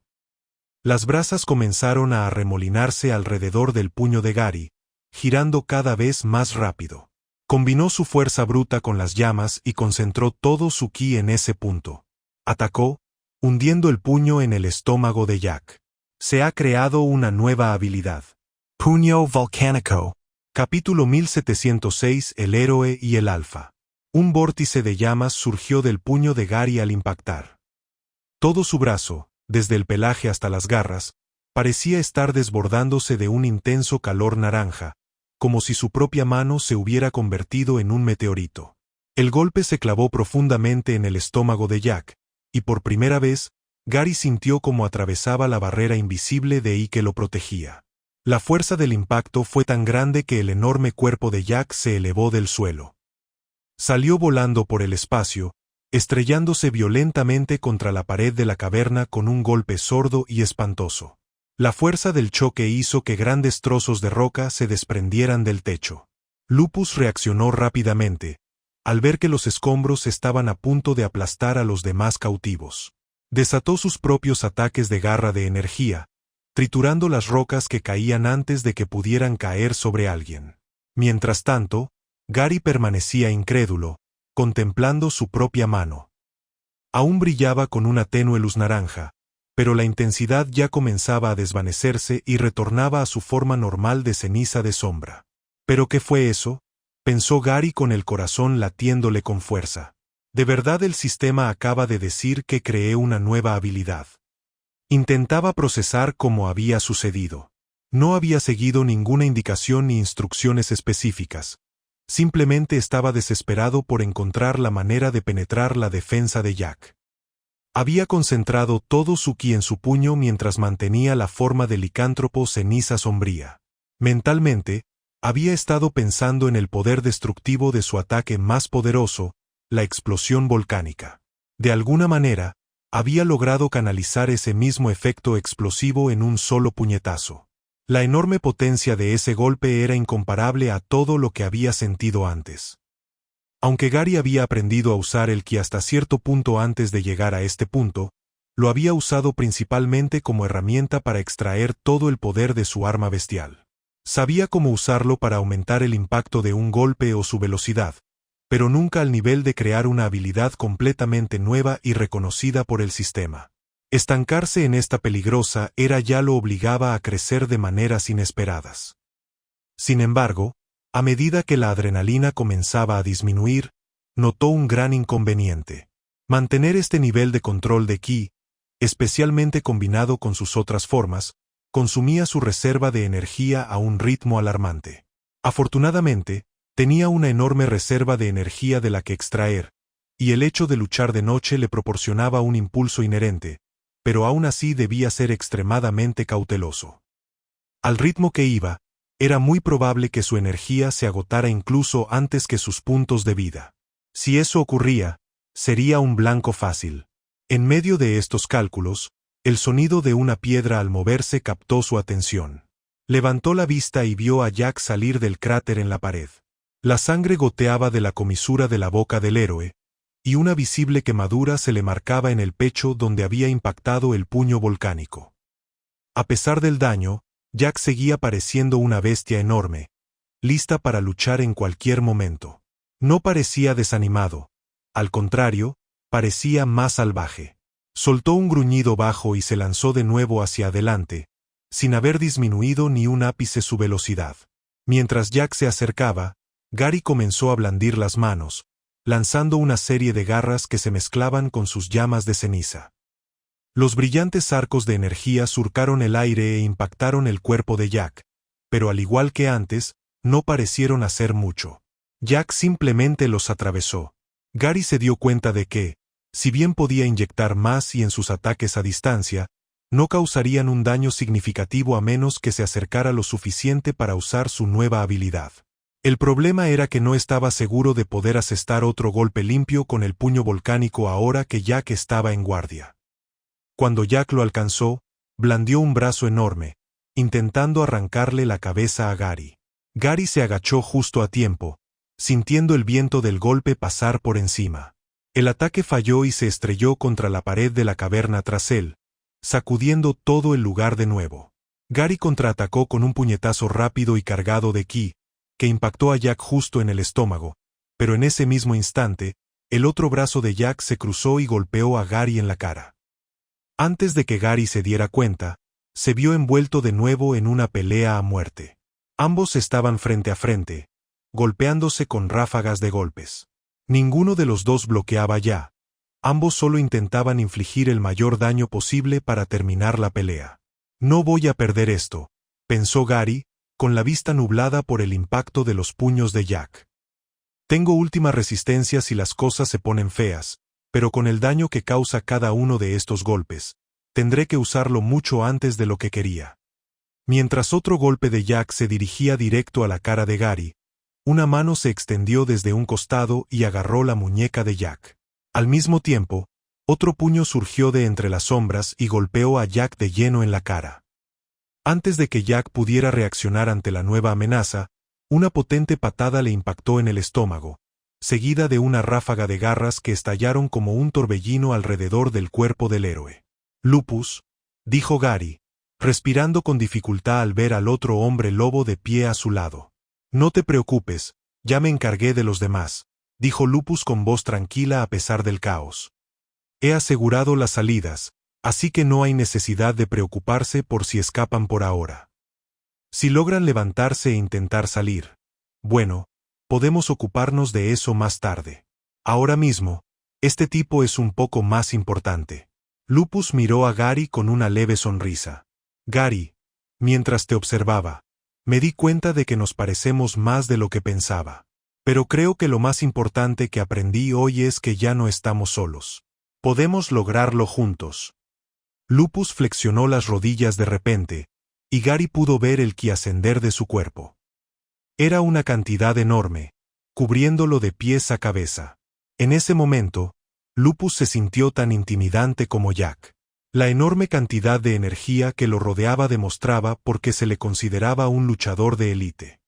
Las brasas comenzaron a arremolinarse alrededor del puño de Gary, girando cada vez más rápido. Combinó su fuerza bruta con las llamas y concentró todo su ki en ese punto. Atacó, hundiendo el puño en el estómago de Jack. Se ha creado una nueva habilidad. Puño volcánico. Capítulo 1706. El héroe y el alfa. Un vórtice de llamas surgió del puño de Gary al impactar. Todo su brazo, desde el pelaje hasta las garras, parecía estar desbordándose de un intenso calor naranja, como si su propia mano se hubiera convertido en un meteorito. El golpe se clavó profundamente en el estómago de Jack, y por primera vez, Gary sintió como atravesaba la barrera invisible de I que lo protegía. La fuerza del impacto fue tan grande que el enorme cuerpo de Jack se elevó del suelo. Salió volando por el espacio, estrellándose violentamente contra la pared de la caverna con un golpe sordo y espantoso. La fuerza del choque hizo que grandes trozos de roca se desprendieran del techo. Lupus reaccionó rápidamente, al ver que los escombros estaban a punto de aplastar a los demás cautivos. Desató sus propios ataques de garra de energía, triturando las rocas que caían antes de que pudieran caer sobre alguien. Mientras tanto, Gary permanecía incrédulo, contemplando su propia mano. Aún brillaba con una tenue luz naranja, pero la intensidad ya comenzaba a desvanecerse y retornaba a su forma normal de ceniza de sombra. ¿Pero qué fue eso?, pensó Gary con el corazón latiéndole con fuerza. De verdad el sistema acaba de decir que creé una nueva habilidad. Intentaba procesar cómo había sucedido. No había seguido ninguna indicación ni instrucciones específicas. Simplemente estaba desesperado por encontrar la manera de penetrar la defensa de Jack. Había concentrado todo su ki en su puño mientras mantenía la forma de licántropo ceniza sombría. Mentalmente, había estado pensando en el poder destructivo de su ataque más poderoso, la explosión volcánica. De alguna manera, había logrado canalizar ese mismo efecto explosivo en un solo puñetazo. La enorme potencia de ese golpe era incomparable a todo lo que había sentido antes. Aunque Gary había aprendido a usar el ki hasta cierto punto antes de llegar a este punto, lo había usado principalmente como herramienta para extraer todo el poder de su arma bestial. Sabía cómo usarlo para aumentar el impacto de un golpe o su velocidad, pero nunca al nivel de crear una habilidad completamente nueva y reconocida por el sistema. Estancarse en esta peligrosa era ya lo obligaba a crecer de maneras inesperadas. Sin embargo, a medida que la adrenalina comenzaba a disminuir, notó un gran inconveniente. Mantener este nivel de control de ki, especialmente combinado con sus otras formas, consumía su reserva de energía a un ritmo alarmante. Afortunadamente, tenía una enorme reserva de energía de la que extraer, y el hecho de luchar de noche le proporcionaba un impulso inherente, pero aún así debía ser extremadamente cauteloso. Al ritmo que iba, Era muy probable que su energía se agotara incluso antes que sus puntos de vida. Si eso ocurría, sería un blanco fácil. En medio de estos cálculos, el sonido de una piedra al moverse captó su atención. Levantó la vista y vio a Jack salir del cráter en la pared. La sangre goteaba de la comisura de la boca del héroe, y una visible quemadura se le marcaba en el pecho donde había impactado el puño volcánico. A pesar del daño, Jack seguía pareciendo una bestia enorme, lista para luchar en cualquier momento. No parecía desanimado, al contrario, parecía más salvaje. Soltó un gruñido bajo y se lanzó de nuevo hacia adelante, sin haber disminuido ni un ápice su velocidad. Mientras Jack se acercaba, Gary comenzó a blandir las manos, lanzando una serie de garras que se mezclaban con sus llamas de ceniza. Los brillantes arcos de energía surcaron el aire e impactaron el cuerpo de Jack, pero al igual que antes, no parecieron hacer mucho. Jack simplemente los atravesó. Gary se dio cuenta de que, si bien podía inyectar más y en sus ataques a distancia, no causarían un daño significativo a menos que se acercara lo suficiente para usar su nueva habilidad. El problema era que no estaba seguro de poder asestar otro golpe limpio con el puño volcánico ahora que Jack estaba en guardia. Cuando Jack lo alcanzó, blandió un brazo enorme, intentando arrancarle la cabeza a Gary. Gary se agachó justo a tiempo, sintiendo el viento del golpe pasar por encima. El ataque falló y se estrelló contra la pared de la caverna tras él, sacudiendo todo el lugar de nuevo. Gary contraatacó con un puñetazo rápido y cargado de ki, que impactó a Jack justo en el estómago, pero en ese mismo instante, el otro brazo de Jack se cruzó y golpeó a Gary en la cara. Antes de que Gary se diera cuenta, se vio envuelto de nuevo en una pelea a muerte. Ambos estaban frente a frente, golpeándose con ráfagas de golpes. Ninguno de los dos bloqueaba ya. Ambos solo intentaban infligir el mayor daño posible para terminar la pelea. No voy a perder esto, pensó Gary, con la vista nublada por el impacto de los puños de Jack. Tengo última resistencia si las cosas se ponen feas, pero con el daño que causa cada uno de estos golpes, tendré que usarlo mucho antes de lo que quería. Mientras otro golpe de Jack se dirigía directo a la cara de Gary, una mano se extendió desde un costado y agarró la muñeca de Jack. Al mismo tiempo, otro puño surgió de entre las sombras y golpeó a Jack de lleno en la cara. Antes de que Jack pudiera reaccionar ante la nueva amenaza, una potente patada le impactó en el estómago, seguida de una ráfaga de garras que estallaron como un torbellino alrededor del cuerpo del héroe. «Lupus», dijo Gary, respirando con dificultad al ver al otro hombre lobo de pie a su lado. «No te preocupes, ya me encargué de los demás», dijo Lupus con voz tranquila a pesar del caos. «He asegurado las salidas, así que no hay necesidad de preocuparse por si escapan por ahora. Si logran levantarse e intentar salir, bueno, podemos ocuparnos de eso más tarde. Ahora mismo, este tipo es un poco más importante». Lupus miró a Gary con una leve sonrisa. «Gary, mientras te observaba, me di cuenta de que nos parecemos más de lo que pensaba. Pero creo que lo más importante que aprendí hoy es que ya no estamos solos. Podemos lograrlo juntos». Lupus flexionó las rodillas de repente, y Gary pudo ver el ki ascender de su cuerpo. Era una cantidad enorme, cubriéndolo de pies a cabeza. En ese momento, Lupus se sintió tan intimidante como Jack. La enorme cantidad de energía que lo rodeaba demostraba por qué se le consideraba un luchador de élite.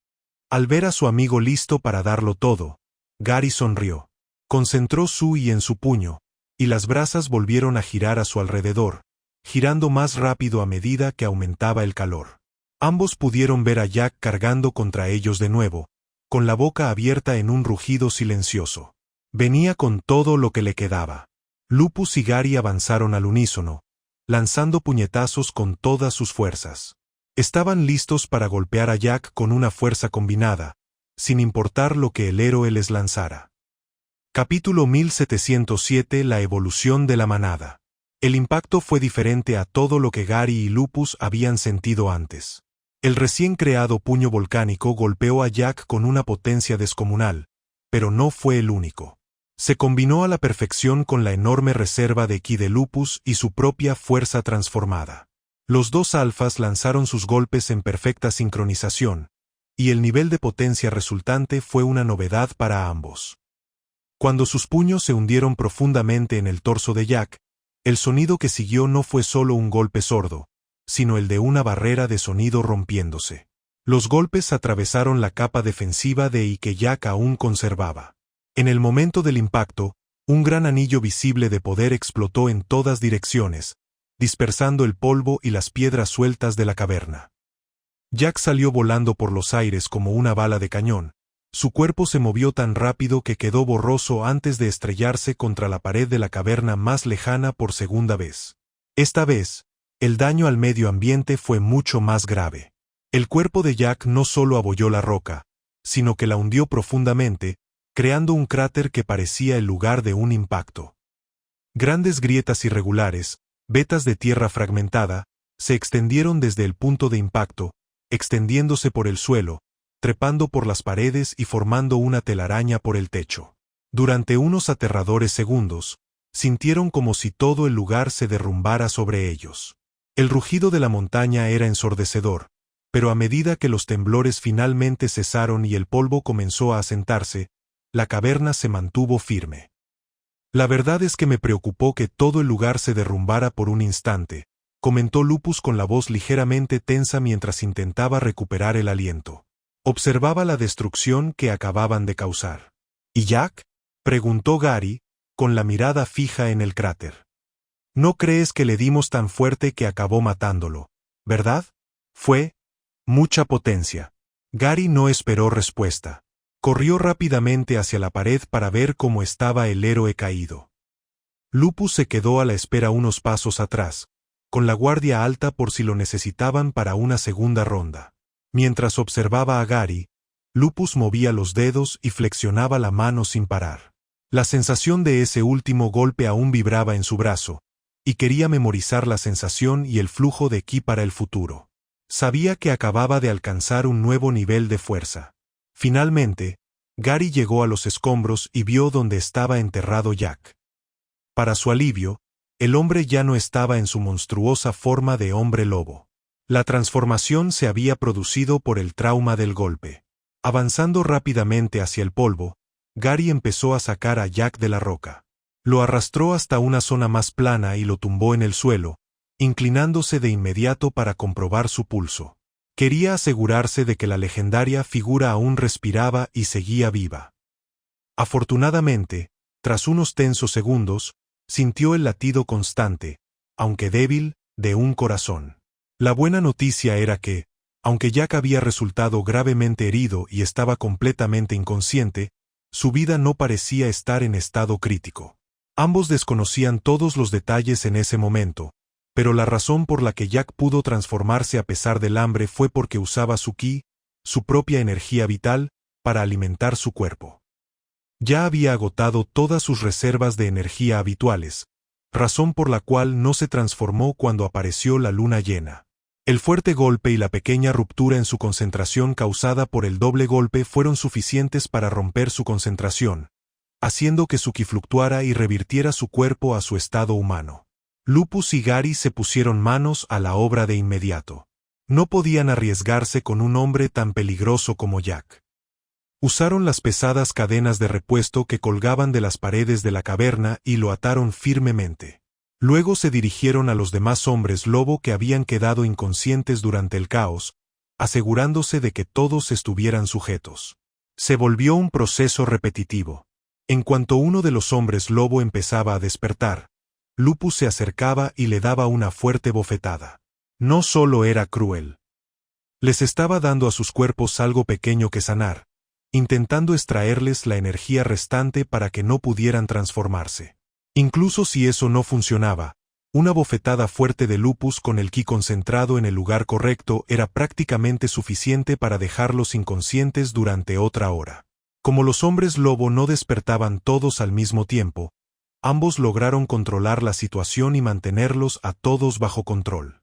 Al ver a su amigo listo para darlo todo, Gary sonrió. Concentró su y en su puño, y las brasas volvieron a girar a su alrededor, girando más rápido a medida que aumentaba el calor. Ambos pudieron ver a Jack cargando contra ellos de nuevo, con la boca abierta en un rugido silencioso. Venía con todo lo que le quedaba. Lupus y Gary avanzaron al unísono, lanzando puñetazos con todas sus fuerzas. Estaban listos para golpear a Jack con una fuerza combinada, sin importar lo que el héroe les lanzara. Capítulo 1707 La evolución de la manada. El impacto fue diferente a todo lo que Gary y Lupus habían sentido antes. El recién creado puño volcánico golpeó a Jack con una potencia descomunal, pero no fue el único. Se combinó a la perfección con la enorme reserva de ki de Lupus y su propia fuerza transformada. Los dos alfas lanzaron sus golpes en perfecta sincronización, y el nivel de potencia resultante fue una novedad para ambos. Cuando sus puños se hundieron profundamente en el torso de Jack, el sonido que siguió no fue solo un golpe sordo, sino el de una barrera de sonido rompiéndose. Los golpes atravesaron la capa defensiva de que Jack aún conservaba. En el momento del impacto, un gran anillo visible de poder explotó en todas direcciones, dispersando el polvo y las piedras sueltas de la caverna. Jack salió volando por los aires como una bala de cañón. Su cuerpo se movió tan rápido que quedó borroso antes de estrellarse contra la pared de la caverna más lejana por segunda vez. Esta vez, el daño al medio ambiente fue mucho más grave. El cuerpo de Jack no solo abolló la roca, sino que la hundió profundamente, creando un cráter que parecía el lugar de un impacto. Grandes grietas irregulares, vetas de tierra fragmentada, se extendieron desde el punto de impacto, extendiéndose por el suelo, trepando por las paredes y formando una telaraña por el techo. Durante unos aterradores segundos, sintieron como si todo el lugar se derrumbara sobre ellos. El rugido de la montaña era ensordecedor, pero a medida que los temblores finalmente cesaron y el polvo comenzó a asentarse, la caverna se mantuvo firme. La verdad es que me preocupó que todo el lugar se derrumbara por un instante, comentó Lupus con la voz ligeramente tensa mientras intentaba recuperar el aliento. Observaba la destrucción que acababan de causar. ¿Y Jack?, preguntó Gary, con la mirada fija en el cráter. No crees que le dimos tan fuerte que acabó matándolo, ¿verdad? Fue mucha potencia. Gary no esperó respuesta. Corrió rápidamente hacia la pared para ver cómo estaba el héroe caído. Lupus se quedó a la espera unos pasos atrás, con la guardia alta por si lo necesitaban para una segunda ronda. Mientras observaba a Gary, Lupus movía los dedos y flexionaba la mano sin parar. La sensación de ese último golpe aún vibraba en su brazo, y quería memorizar la sensación y el flujo de ki para el futuro. Sabía que acababa de alcanzar un nuevo nivel de fuerza. Finalmente, Gary llegó a los escombros y vio dónde estaba enterrado Jack. Para su alivio, el hombre ya no estaba en su monstruosa forma de hombre lobo. La transformación se había producido por el trauma del golpe. Avanzando rápidamente hacia el polvo, Gary empezó a sacar a Jack de la roca. Lo arrastró hasta una zona más plana y lo tumbó en el suelo, inclinándose de inmediato para comprobar su pulso. Quería asegurarse de que la legendaria figura aún respiraba y seguía viva. Afortunadamente, tras unos tensos segundos, sintió el latido constante, aunque débil, de un corazón. La buena noticia era que, aunque Jack había resultado gravemente herido y estaba completamente inconsciente, su vida no parecía estar en estado crítico. Ambos desconocían todos los detalles en ese momento, pero la razón por la que Jack pudo transformarse a pesar del hambre fue porque usaba su ki, su propia energía vital, para alimentar su cuerpo. Ya había agotado todas sus reservas de energía habituales, razón por la cual no se transformó cuando apareció la luna llena. El fuerte golpe y la pequeña ruptura en su concentración causada por el doble golpe fueron suficientes para romper su concentración, haciendo que su ki fluctuara y revirtiera su cuerpo a su estado humano. Lupus y Gary se pusieron manos a la obra de inmediato. No podían arriesgarse con un hombre tan peligroso como Jack. Usaron las pesadas cadenas de repuesto que colgaban de las paredes de la caverna y lo ataron firmemente. Luego se dirigieron a los demás hombres lobo que habían quedado inconscientes durante el caos, asegurándose de que todos estuvieran sujetos. Se volvió un proceso repetitivo. En cuanto uno de los hombres lobo empezaba a despertar, Lupus se acercaba y le daba una fuerte bofetada. No solo era cruel. Les estaba dando a sus cuerpos algo pequeño que sanar, intentando extraerles la energía restante para que no pudieran transformarse. Incluso si eso no funcionaba, una bofetada fuerte de Lupus con el ki concentrado en el lugar correcto era prácticamente suficiente para dejarlos inconscientes durante otra hora. Como los hombres lobo no despertaban todos al mismo tiempo, ambos lograron controlar la situación y mantenerlos a todos bajo control.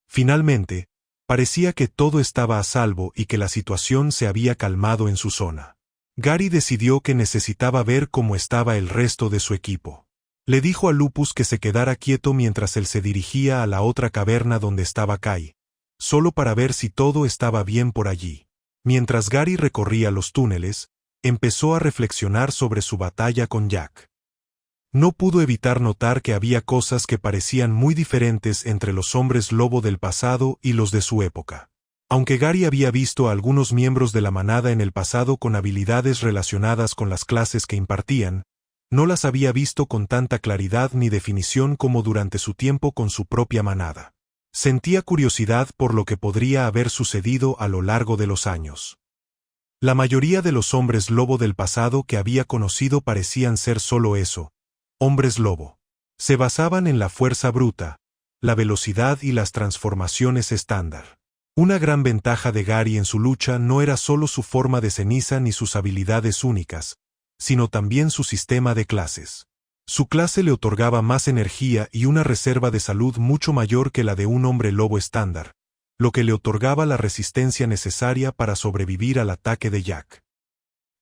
Finalmente, parecía que todo estaba a salvo y que la situación se había calmado en su zona. Gary decidió que necesitaba ver cómo estaba el resto de su equipo. Le dijo a Lupus que se quedara quieto mientras él se dirigía a la otra caverna donde estaba Kai, solo para ver si todo estaba bien por allí. Mientras Gary recorría los túneles, empezó a reflexionar sobre su batalla con Jack. No pudo evitar notar que había cosas que parecían muy diferentes entre los hombres lobo del pasado y los de su época. Aunque Gary había visto a algunos miembros de la manada en el pasado con habilidades relacionadas con las clases que impartían, no las había visto con tanta claridad ni definición como durante su tiempo con su propia manada. Sentía curiosidad por lo que podría haber sucedido a lo largo de los años. La mayoría de los hombres lobo del pasado que había conocido parecían ser solo eso, hombres lobo. Se basaban en la fuerza bruta, la velocidad y las transformaciones estándar. Una gran ventaja de Gary en su lucha no era solo su forma de ceniza ni sus habilidades únicas, sino también su sistema de clases. Su clase le otorgaba más energía y una reserva de salud mucho mayor que la de un hombre lobo estándar, lo que le otorgaba la resistencia necesaria para sobrevivir al ataque de Jack.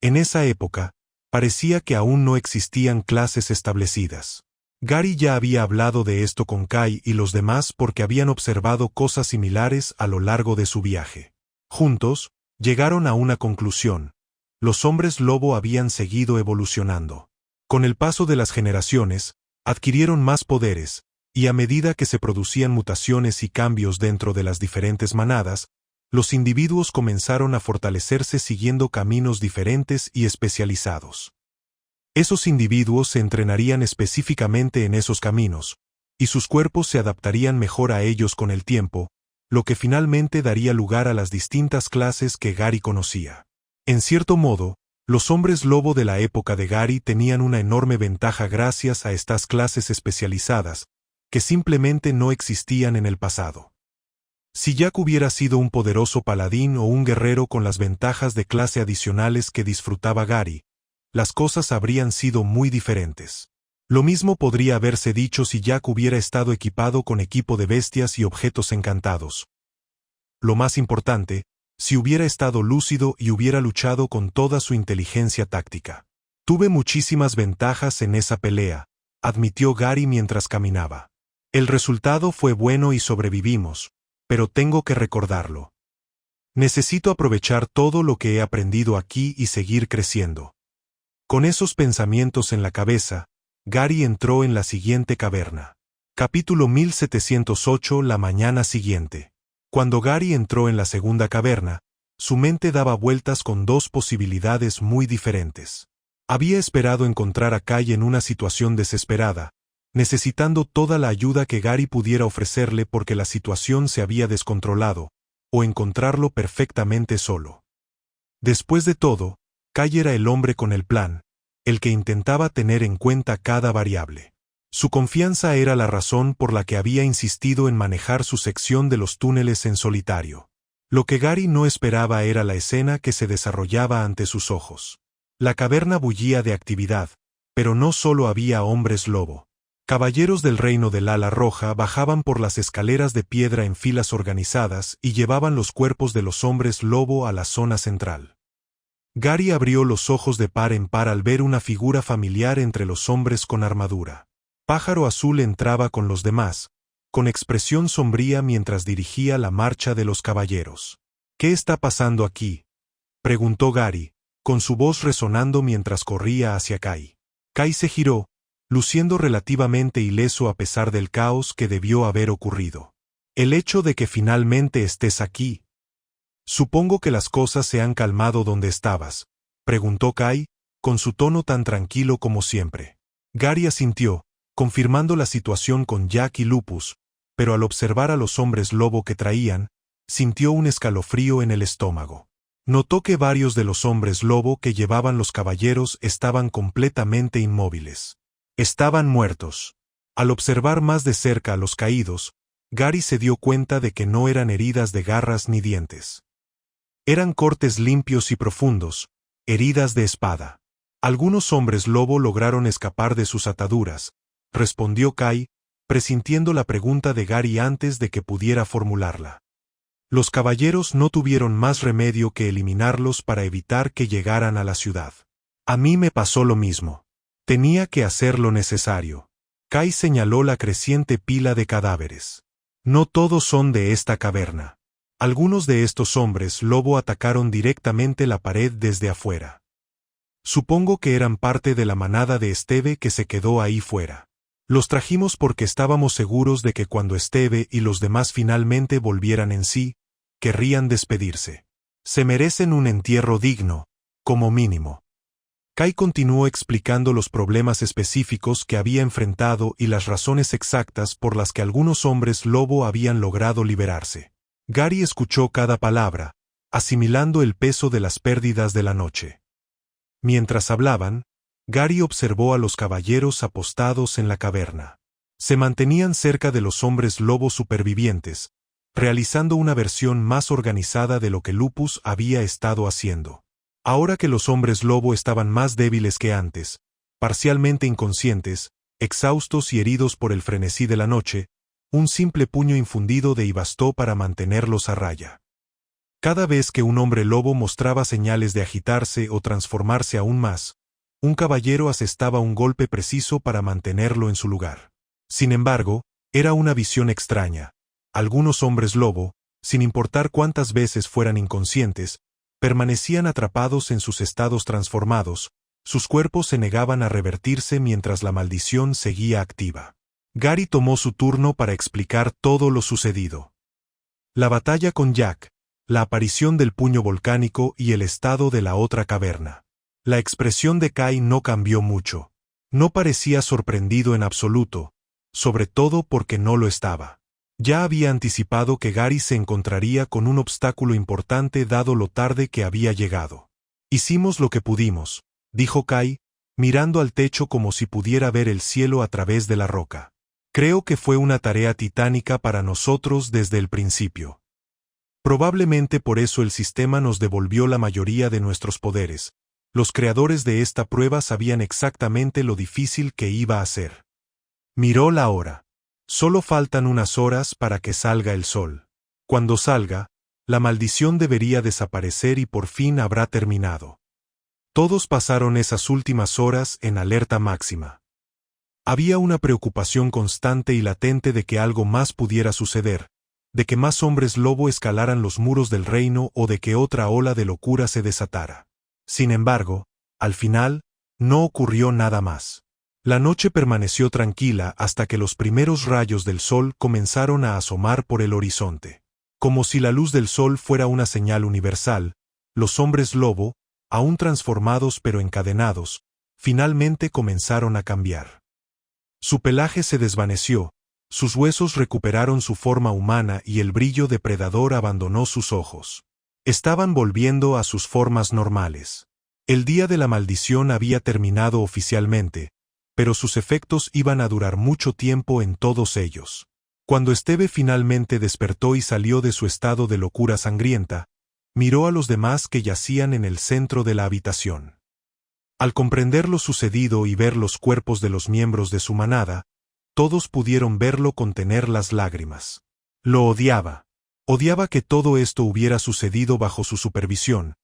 En esa época, parecía que aún no existían clases establecidas. Gary ya había hablado de esto con Kai y los demás porque habían observado cosas similares a lo largo de su viaje. Juntos, llegaron a una conclusión: los hombres lobo habían seguido evolucionando. Con el paso de las generaciones, adquirieron más poderes, y a medida que se producían mutaciones y cambios dentro de las diferentes manadas, los individuos comenzaron a fortalecerse siguiendo caminos diferentes y especializados. Esos individuos se entrenarían específicamente en esos caminos, y sus cuerpos se adaptarían mejor a ellos con el tiempo, lo que finalmente daría lugar a las distintas clases que Gary conocía. En cierto modo, los hombres lobo de la época de Gary tenían una enorme ventaja gracias a estas clases especializadas, que simplemente no existían en el pasado. Si Jack hubiera sido un poderoso paladín o un guerrero con las ventajas de clase adicionales que disfrutaba Gary, las cosas habrían sido muy diferentes. Lo mismo podría haberse dicho si Jack hubiera estado equipado con equipo de bestias y objetos encantados. Lo más importante, si hubiera estado lúcido y hubiera luchado con toda su inteligencia táctica. Tuve muchísimas ventajas en esa pelea, admitió Gary mientras caminaba. El resultado fue bueno y sobrevivimos, pero tengo que recordarlo. Necesito aprovechar todo lo que he aprendido aquí y seguir creciendo. Con esos pensamientos en la cabeza, Gary entró en la siguiente caverna. Capítulo 1708. La mañana siguiente. Cuando Gary entró en la segunda caverna, su mente daba vueltas con dos posibilidades muy diferentes. Había esperado encontrar a Kai en una situación desesperada, necesitando toda la ayuda que Gary pudiera ofrecerle porque la situación se había descontrolado, o encontrarlo perfectamente solo. Después de todo, Kai era el hombre con el plan, el que intentaba tener en cuenta cada variable. Su confianza era la razón por la que había insistido en manejar su sección de los túneles en solitario. Lo que Gary no esperaba era la escena que se desarrollaba ante sus ojos. La caverna bullía de actividad, pero no solo había hombres lobo. Caballeros del reino del ala roja bajaban por las escaleras de piedra en filas organizadas y llevaban los cuerpos de los hombres lobo a la zona central. Gary abrió los ojos de par en par al ver una figura familiar entre los hombres con armadura. Pájaro Azul entraba con los demás, con expresión sombría mientras dirigía la marcha de los caballeros. ¿Qué está pasando aquí?, preguntó Gary, con su voz resonando mientras corría hacia Kai. Kai se giró, luciendo relativamente ileso a pesar del caos que debió haber ocurrido. El hecho de que finalmente estés aquí. Supongo que las cosas se han calmado donde estabas, preguntó Kai, con su tono tan tranquilo como siempre. Gary asintió, confirmando la situación con Jack y Lupus, pero al observar a los hombres lobo que traían, sintió un escalofrío en el estómago. Notó que varios de los hombres lobo que llevaban los caballeros estaban completamente inmóviles. Estaban muertos. Al observar más de cerca a los caídos, Gary se dio cuenta de que no eran heridas de garras ni dientes. Eran cortes limpios y profundos, heridas de espada. Algunos hombres lobo lograron escapar de sus ataduras, respondió Kai, presintiendo la pregunta de Gary antes de que pudiera formularla. Los caballeros no tuvieron más remedio que eliminarlos para evitar que llegaran a la ciudad. A mí me pasó lo mismo. Tenía que hacer lo necesario. Kai señaló la creciente pila de cadáveres. No todos son de esta caverna. Algunos de estos hombres lobo atacaron directamente la pared desde afuera. Supongo que eran parte de la manada de Esteve que se quedó ahí fuera. Los trajimos porque estábamos seguros de que cuando Esteve y los demás finalmente volvieran en sí, querrían despedirse. Se merecen un entierro digno, como mínimo. Kai continuó explicando los problemas específicos que había enfrentado y las razones exactas por las que algunos hombres lobo habían logrado liberarse. Gary escuchó cada palabra, asimilando el peso de las pérdidas de la noche. Mientras hablaban, Gary observó a los caballeros apostados en la caverna. Se mantenían cerca de los hombres lobo supervivientes, realizando una versión más organizada de lo que Lupus había estado haciendo. Ahora que los hombres lobo estaban más débiles que antes, parcialmente inconscientes, exhaustos y heridos por el frenesí de la noche, un simple puño infundido de bastó para mantenerlos a raya. Cada vez que un hombre lobo mostraba señales de agitarse o transformarse aún más, un caballero asestaba un golpe preciso para mantenerlo en su lugar. Sin embargo, era una visión extraña. Algunos hombres lobo, sin importar cuántas veces fueran inconscientes, permanecían atrapados en sus estados transformados, sus cuerpos se negaban a revertirse mientras la maldición seguía activa. Gary tomó su turno para explicar todo lo sucedido. La batalla con Jack, la aparición del puño volcánico y el estado de la otra caverna. La expresión de Kai no cambió mucho. No parecía sorprendido en absoluto, sobre todo porque no lo estaba. Ya había anticipado que Gary se encontraría con un obstáculo importante dado lo tarde que había llegado. Hicimos lo que pudimos, dijo Kai, mirando al techo como si pudiera ver el cielo a través de la roca. Creo que fue una tarea titánica para nosotros desde el principio. Probablemente por eso el sistema nos devolvió la mayoría de nuestros poderes. Los creadores de esta prueba sabían exactamente lo difícil que iba a ser. Miró la hora. Solo faltan unas horas para que salga el sol. Cuando salga, la maldición debería desaparecer y por fin habrá terminado. Todos pasaron esas últimas horas en alerta máxima. Había una preocupación constante y latente de que algo más pudiera suceder, de que más hombres lobo escalaran los muros del reino o de que otra ola de locura se desatara. Sin embargo, al final, no ocurrió nada más. La noche permaneció tranquila hasta que los primeros rayos del sol comenzaron a asomar por el horizonte. Como si la luz del sol fuera una señal universal, los hombres lobo, aún transformados pero encadenados, finalmente comenzaron a cambiar. Su pelaje se desvaneció, sus huesos recuperaron su forma humana y el brillo depredador abandonó sus ojos. Estaban volviendo a sus formas normales. El día de la maldición había terminado oficialmente, pero sus efectos iban a durar mucho tiempo en todos ellos. Cuando Esteve finalmente despertó y salió de su estado de locura sangrienta, miró a los demás que yacían en el centro de la habitación. Al comprender lo sucedido y ver los cuerpos de los miembros de su manada, todos pudieron verlo contener las lágrimas. Lo odiaba. Odiaba que todo esto hubiera sucedido bajo su supervisión,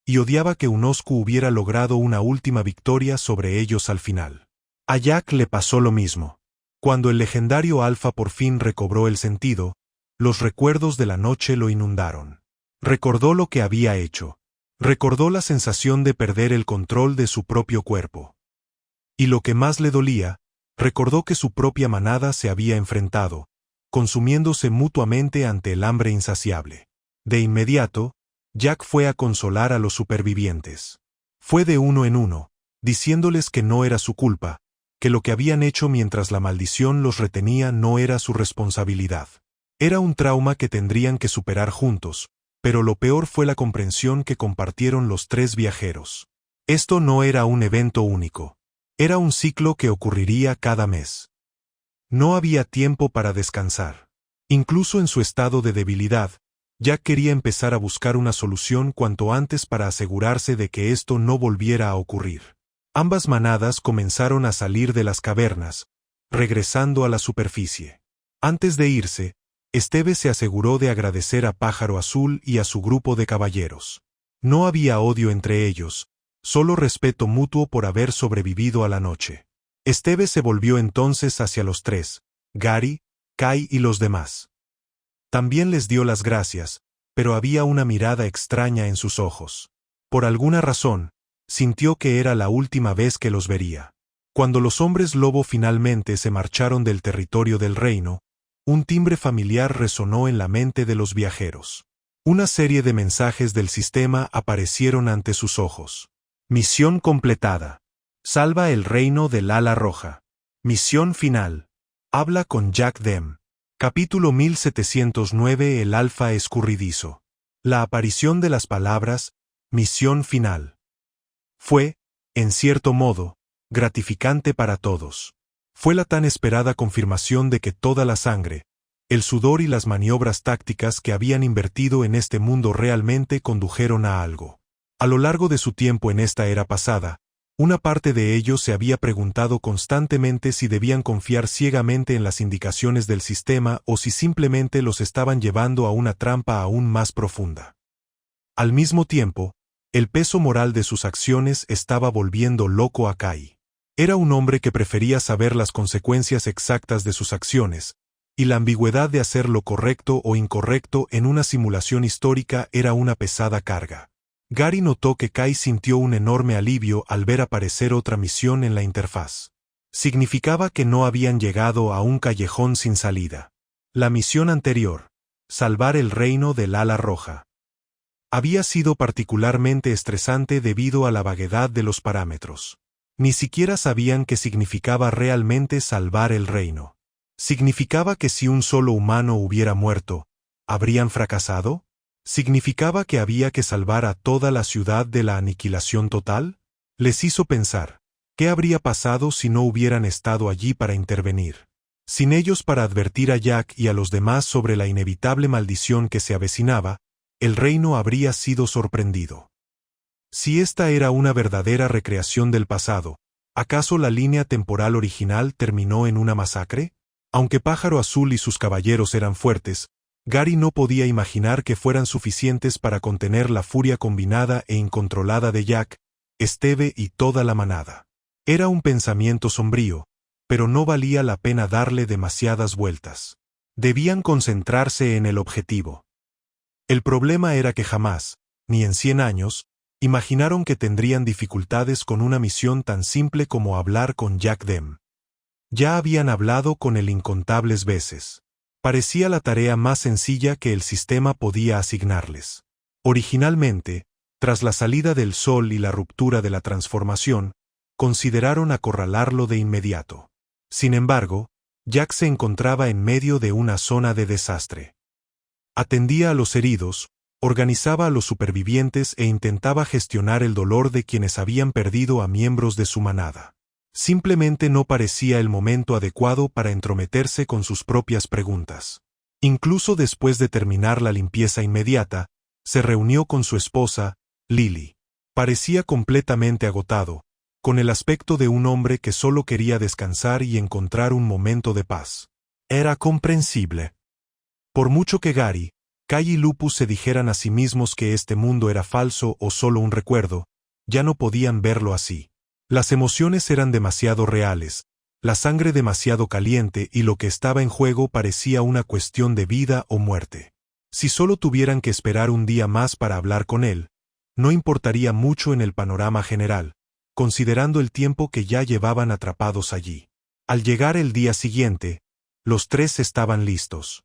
y odiaba que Unosku hubiera logrado una última victoria sobre ellos al final. A Jack le pasó lo mismo. Cuando el legendario Alfa por fin recobró el sentido, los recuerdos de la noche lo inundaron. Recordó lo que había hecho. Recordó la sensación de perder el control de su propio cuerpo. Y lo que más le dolía, recordó que su propia manada se había enfrentado, consumiéndose mutuamente ante el hambre insaciable. De inmediato, Jack fue a consolar a los supervivientes. Fue de uno en uno, diciéndoles que no era su culpa, que lo que habían hecho mientras la maldición los retenía no era su responsabilidad. Era un trauma que tendrían que superar juntos, pero lo peor fue la comprensión que compartieron los tres viajeros. Esto no era un evento único. Era un ciclo que ocurriría cada mes. No había tiempo para descansar. Incluso en su estado de debilidad, Jack quería empezar a buscar una solución cuanto antes para asegurarse de que esto no volviera a ocurrir. Ambas manadas comenzaron a salir de las cavernas, regresando a la superficie. Antes de irse, Esteve se aseguró de agradecer a Pájaro Azul y a su grupo de caballeros. No había odio entre ellos, solo respeto mutuo por haber sobrevivido a la noche. Esteve se volvió entonces hacia los tres, Gary, Kai y los demás. También les dio las gracias, pero había una mirada extraña en sus ojos. Por alguna razón, sintió que era la última vez que los vería. Cuando los hombres lobo finalmente se marcharon del territorio del reino, un timbre familiar resonó en la mente de los viajeros. Una serie de mensajes del sistema aparecieron ante sus ojos. Misión completada. Salva el reino del ala roja. Misión final. Habla con Jack Dem. Capítulo 1709. El alfa escurridizo. La aparición de las palabras, misión final. Fue, en cierto modo, gratificante para todos. Fue la tan esperada confirmación de que toda la sangre, el sudor y las maniobras tácticas que habían invertido en este mundo realmente condujeron a algo. A lo largo de su tiempo en esta era pasada, una parte de ellos se había preguntado constantemente si debían confiar ciegamente en las indicaciones del sistema o si simplemente los estaban llevando a una trampa aún más profunda. Al mismo tiempo, el peso moral de sus acciones estaba volviendo loco a Kai. Era un hombre que prefería saber las consecuencias exactas de sus acciones, y la ambigüedad de hacer lo correcto o incorrecto en una simulación histórica era una pesada carga. Gary notó que Kai sintió un enorme alivio al ver aparecer otra misión en la interfaz. Significaba que no habían llegado a un callejón sin salida. La misión anterior, salvar el reino del ala roja, había sido particularmente estresante debido a la vaguedad de los parámetros. Ni siquiera sabían qué significaba realmente salvar el reino. ¿Significaba que si un solo humano hubiera muerto, habrían fracasado? ¿Significaba que había que salvar a toda la ciudad de la aniquilación total? Les hizo pensar, ¿qué habría pasado si no hubieran estado allí para intervenir? Sin ellos para advertir a Jack y a los demás sobre la inevitable maldición que se avecinaba, el reino habría sido sorprendido. Si esta era una verdadera recreación del pasado, ¿acaso la línea temporal original terminó en una masacre? Aunque Pájaro Azul y sus caballeros eran fuertes, Gary no podía imaginar que fueran suficientes para contener la furia combinada e incontrolada de Jack, Steve y toda la manada. Era un pensamiento sombrío, pero no valía la pena darle demasiadas vueltas. Debían concentrarse en el objetivo. El problema era que jamás, ni en 100 años, imaginaron que tendrían dificultades con una misión tan simple como hablar con Jack Dem. Ya habían hablado con él incontables veces. Parecía la tarea más sencilla que el sistema podía asignarles. Originalmente, tras la salida del sol y la ruptura de la transformación, consideraron acorralarlo de inmediato. Sin embargo, Jack se encontraba en medio de una zona de desastre. Atendía a los heridos, organizaba a los supervivientes e intentaba gestionar el dolor de quienes habían perdido a miembros de su manada. Simplemente no parecía el momento adecuado para entrometerse con sus propias preguntas. Incluso después de terminar la limpieza inmediata, se reunió con su esposa, Lily. Parecía completamente agotado, con el aspecto de un hombre que solo quería descansar y encontrar un momento de paz. Era comprensible. Por mucho que Gary, Kai y Lupus se dijeran a sí mismos que este mundo era falso o solo un recuerdo, ya no podían verlo así. Las emociones eran demasiado reales, la sangre demasiado caliente y lo que estaba en juego parecía una cuestión de vida o muerte. Si solo tuvieran que esperar un día más para hablar con él, no importaría mucho en el panorama general, considerando el tiempo que ya llevaban atrapados allí. Al llegar el día siguiente, los tres estaban listos.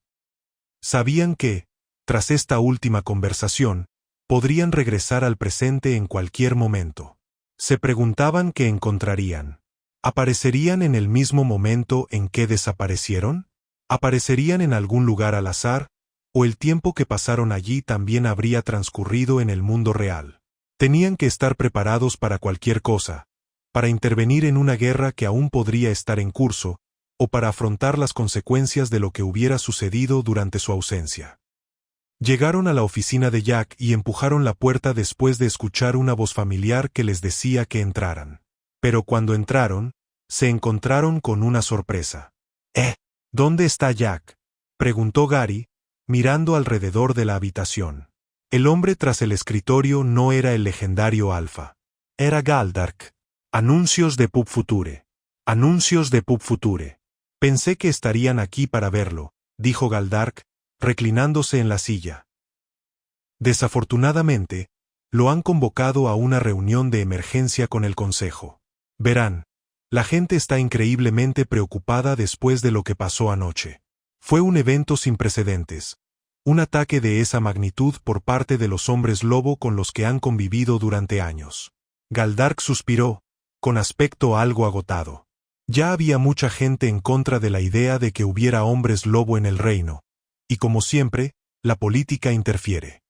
Sabían que, tras esta última conversación, podrían regresar al presente en cualquier momento. Se preguntaban qué encontrarían. ¿Aparecerían en el mismo momento en que desaparecieron? ¿Aparecerían en algún lugar al azar? ¿O el tiempo que pasaron allí también habría transcurrido en el mundo real? Tenían que estar preparados para cualquier cosa, para intervenir en una guerra que aún podría estar en curso, o para afrontar las consecuencias de lo que hubiera sucedido durante su ausencia. Llegaron a la oficina de Jack y empujaron la puerta después de escuchar una voz familiar que les decía que entraran. Pero cuando entraron, se encontraron con una sorpresa. ¿Dónde está Jack?, preguntó Gary, mirando alrededor de la habitación. El hombre tras el escritorio no era el legendario Alpha. Era Galdark. Anuncios de Pub Future. Anuncios de Pub Future. Pensé que estarían aquí para verlo, dijo Galdark, reclinándose en la silla. Desafortunadamente, lo han convocado a una reunión de emergencia con el Consejo. Verán, la gente está increíblemente preocupada después de lo que pasó anoche. Fue un evento sin precedentes. Un ataque de esa magnitud por parte de los hombres lobo con los que han convivido durante años. Galdark suspiró, con aspecto algo agotado. Ya había mucha gente en contra de la idea de que hubiera hombres lobo en el reino, y como siempre, la política interfiere.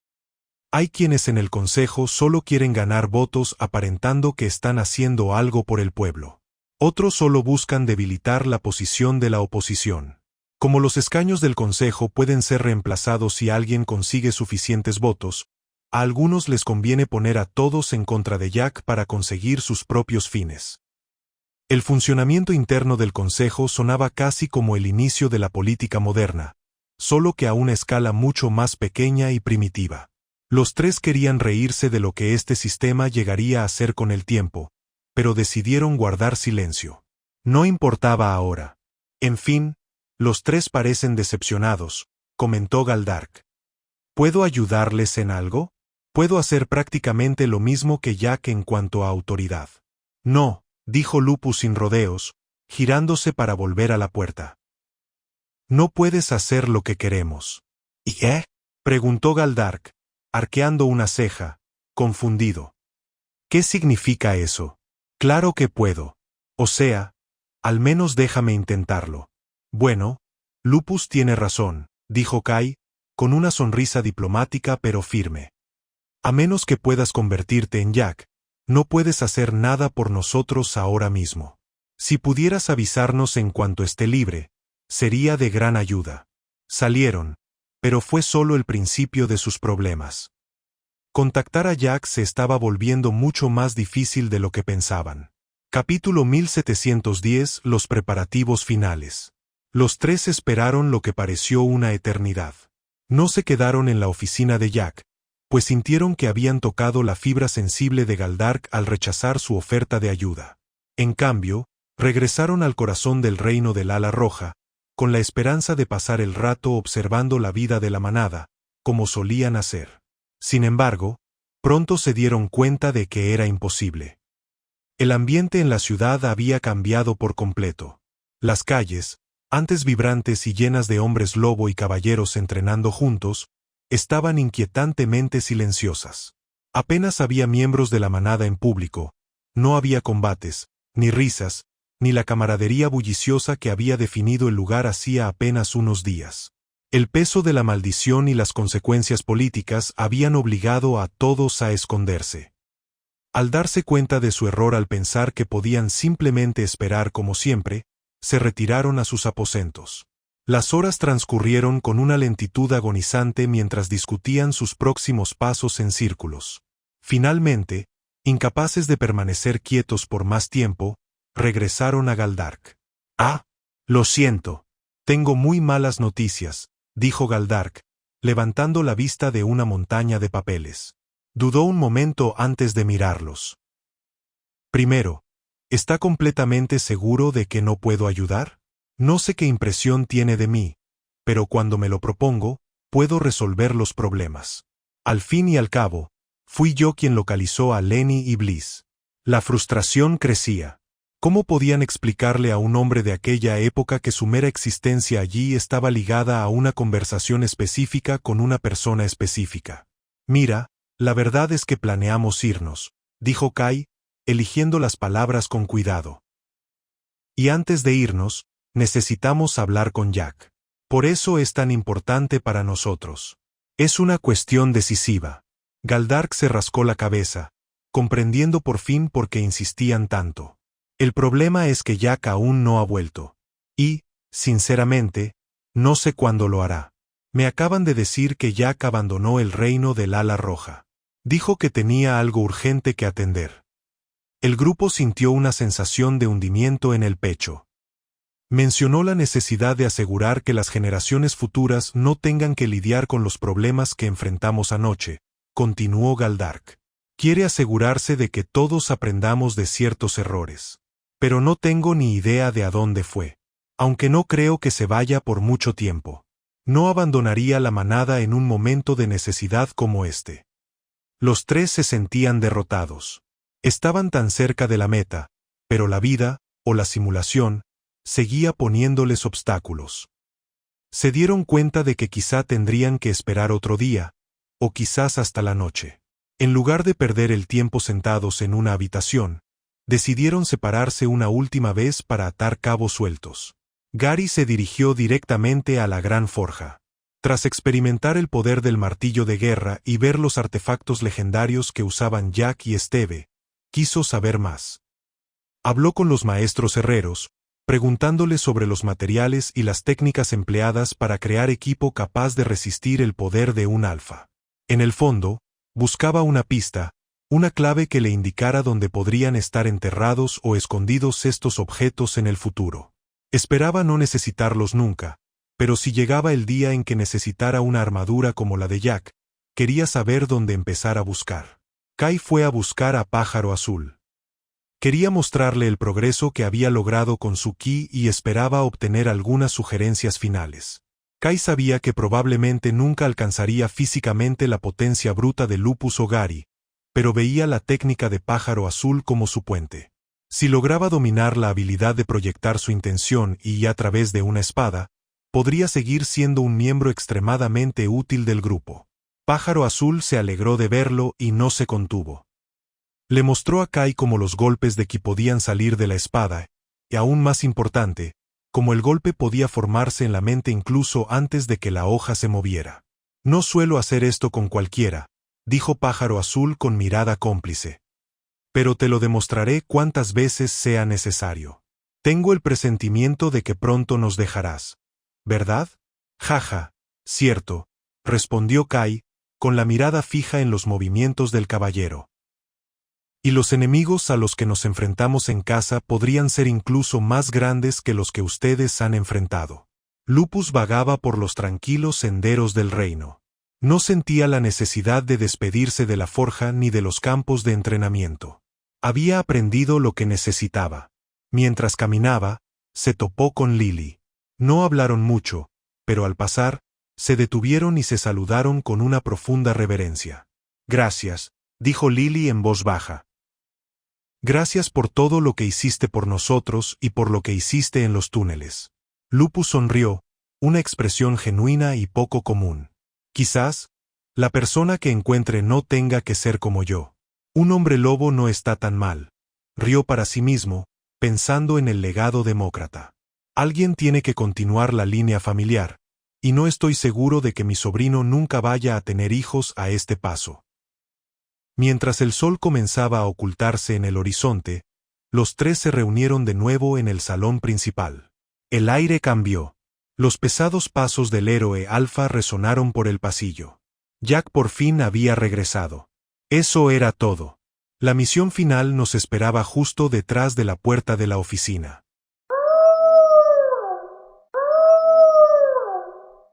Hay quienes en el Consejo solo quieren ganar votos aparentando que están haciendo algo por el pueblo. Otros solo buscan debilitar la posición de la oposición. Como los escaños del Consejo pueden ser reemplazados si alguien consigue suficientes votos, a algunos les conviene poner a todos en contra de Jack para conseguir sus propios fines. El funcionamiento interno del Consejo sonaba casi como el inicio de la política moderna, solo que a una escala mucho más pequeña y primitiva. Los tres querían reírse de lo que este sistema llegaría a ser con el tiempo, pero decidieron guardar silencio. No importaba ahora. En fin, los tres parecen decepcionados, comentó Galdark. ¿Puedo ayudarles en algo? Puedo hacer prácticamente lo mismo que Jack en cuanto a autoridad. No, dijo Lupus sin rodeos, girándose para volver a la puerta. No puedes hacer lo que queremos. ¿Y qué? Preguntó Galdark, arqueando una ceja, confundido. ¿Qué significa eso? Claro que puedo. O sea, al menos déjame intentarlo. Bueno, Lupus tiene razón, dijo Kai, con una sonrisa diplomática pero firme. A menos que puedas convertirte en Jack, no puedes hacer nada por nosotros ahora mismo. Si pudieras avisarnos en cuanto esté libre, sería de gran ayuda. Salieron, pero fue solo el principio de sus problemas. Contactar a Jack se estaba volviendo mucho más difícil de lo que pensaban. Capítulo 1710. Los preparativos finales. Los tres esperaron lo que pareció una eternidad. No se quedaron en la oficina de Jack, pues sintieron que habían tocado la fibra sensible de Galdark al rechazar su oferta de ayuda. En cambio, regresaron al corazón del reino del Ala Roja, con la esperanza de pasar el rato observando la vida de la manada, como solían hacer. Sin embargo, pronto se dieron cuenta de que era imposible. El ambiente en la ciudad había cambiado por completo. Las calles, antes vibrantes y llenas de hombres lobo y caballeros entrenando juntos, estaban inquietantemente silenciosas. Apenas había miembros de la manada en público, no había combates, ni risas, ni la camaradería bulliciosa que había definido el lugar hacía apenas unos días. El peso de la maldición y las consecuencias políticas habían obligado a todos a esconderse. Al darse cuenta de su error al pensar que podían simplemente esperar como siempre, se retiraron a sus aposentos. Las horas transcurrieron con una lentitud agonizante mientras discutían sus próximos pasos en círculos. Finalmente, incapaces de permanecer quietos por más tiempo, regresaron a Galdark. «Ah, lo siento. Tengo muy malas noticias», dijo Galdark, levantando la vista de una montaña de papeles. Dudó un momento antes de mirarlos. Primero, ¿está completamente seguro de que no puedo ayudar? No sé qué impresión tiene de mí, pero cuando me lo propongo, puedo resolver los problemas. Al fin y al cabo, fui yo quien localizó a Lenny y Bliss. La frustración crecía. ¿Cómo podían explicarle a un hombre de aquella época que su mera existencia allí estaba ligada a una conversación específica con una persona específica? Mira, la verdad es que planeamos irnos, dijo Kai, eligiendo las palabras con cuidado. Y antes de irnos, necesitamos hablar con Jack. Por eso es tan importante para nosotros. Es una cuestión decisiva. Galdark se rascó la cabeza, comprendiendo por fin por qué insistían tanto. El problema es que Jack aún no ha vuelto. Y, sinceramente, no sé cuándo lo hará. Me acaban de decir que Jack abandonó el reino del Ala Roja. Dijo que tenía algo urgente que atender. El grupo sintió una sensación de hundimiento en el pecho. Mencionó la necesidad de asegurar que las generaciones futuras no tengan que lidiar con los problemas que enfrentamos anoche, continuó Galdark. Quiere asegurarse de que todos aprendamos de ciertos errores. Pero no tengo ni idea de a dónde fue. Aunque no creo que se vaya por mucho tiempo. No abandonaría la manada en un momento de necesidad como este. Los tres se sentían derrotados. Estaban tan cerca de la meta, pero la vida, o la simulación, seguía poniéndoles obstáculos. Se dieron cuenta de que quizá tendrían que esperar otro día, o quizás hasta la noche. En lugar de perder el tiempo sentados en una habitación, decidieron separarse una última vez para atar cabos sueltos. Gary se dirigió directamente a la gran forja. Tras experimentar el poder del martillo de guerra y ver los artefactos legendarios que usaban Jack y Steve, quiso saber más. Habló con los maestros herreros, preguntándoles sobre los materiales y las técnicas empleadas para crear equipo capaz de resistir el poder de un alfa. En el fondo, buscaba una pista, una clave que le indicara dónde podrían estar enterrados o escondidos estos objetos en el futuro. Esperaba no necesitarlos nunca, pero si llegaba el día en que necesitara una armadura como la de Jack, quería saber dónde empezar a buscar. Kai fue a buscar a Pájaro Azul. Quería mostrarle el progreso que había logrado con su ki y esperaba obtener algunas sugerencias finales. Kai sabía que probablemente nunca alcanzaría físicamente la potencia bruta de Lupus o Gary, pero veía la técnica de Pájaro Azul como su puente. Si lograba dominar la habilidad de proyectar su intención y a través de una espada, podría seguir siendo un miembro extremadamente útil del grupo. Pájaro Azul se alegró de verlo y no se contuvo. Le mostró a Kai cómo los golpes de ki podían salir de la espada, y aún más importante, cómo el golpe podía formarse en la mente incluso antes de que la hoja se moviera. No suelo hacer esto con cualquiera, dijo Pájaro Azul con mirada cómplice. Pero te lo demostraré cuantas veces sea necesario. Tengo el presentimiento de que pronto nos dejarás. ¿Verdad? Jaja, cierto, respondió Kai, con la mirada fija en los movimientos del caballero. Y los enemigos a los que nos enfrentamos en casa podrían ser incluso más grandes que los que ustedes han enfrentado. Lupus vagaba por los tranquilos senderos del reino. No sentía la necesidad de despedirse de la forja ni de los campos de entrenamiento. Había aprendido lo que necesitaba. Mientras caminaba, se topó con Lily. No hablaron mucho, pero al pasar, se detuvieron y se saludaron con una profunda reverencia. Gracias, dijo Lily en voz baja. Gracias por todo lo que hiciste por nosotros y por lo que hiciste en los túneles. Lupus sonrió, una expresión genuina y poco común. Quizás, la persona que encuentre no tenga que ser como yo. Un hombre lobo no está tan mal. Rió para sí mismo, pensando en el legado demócrata. Alguien tiene que continuar la línea familiar, y no estoy seguro de que mi sobrino nunca vaya a tener hijos a este paso. Mientras el sol comenzaba a ocultarse en el horizonte, los tres se reunieron de nuevo en el salón principal. El aire cambió. Los pesados pasos del héroe alfa resonaron por el pasillo. Jack por fin había regresado. Eso era todo. La misión final nos esperaba justo detrás de la puerta de la oficina.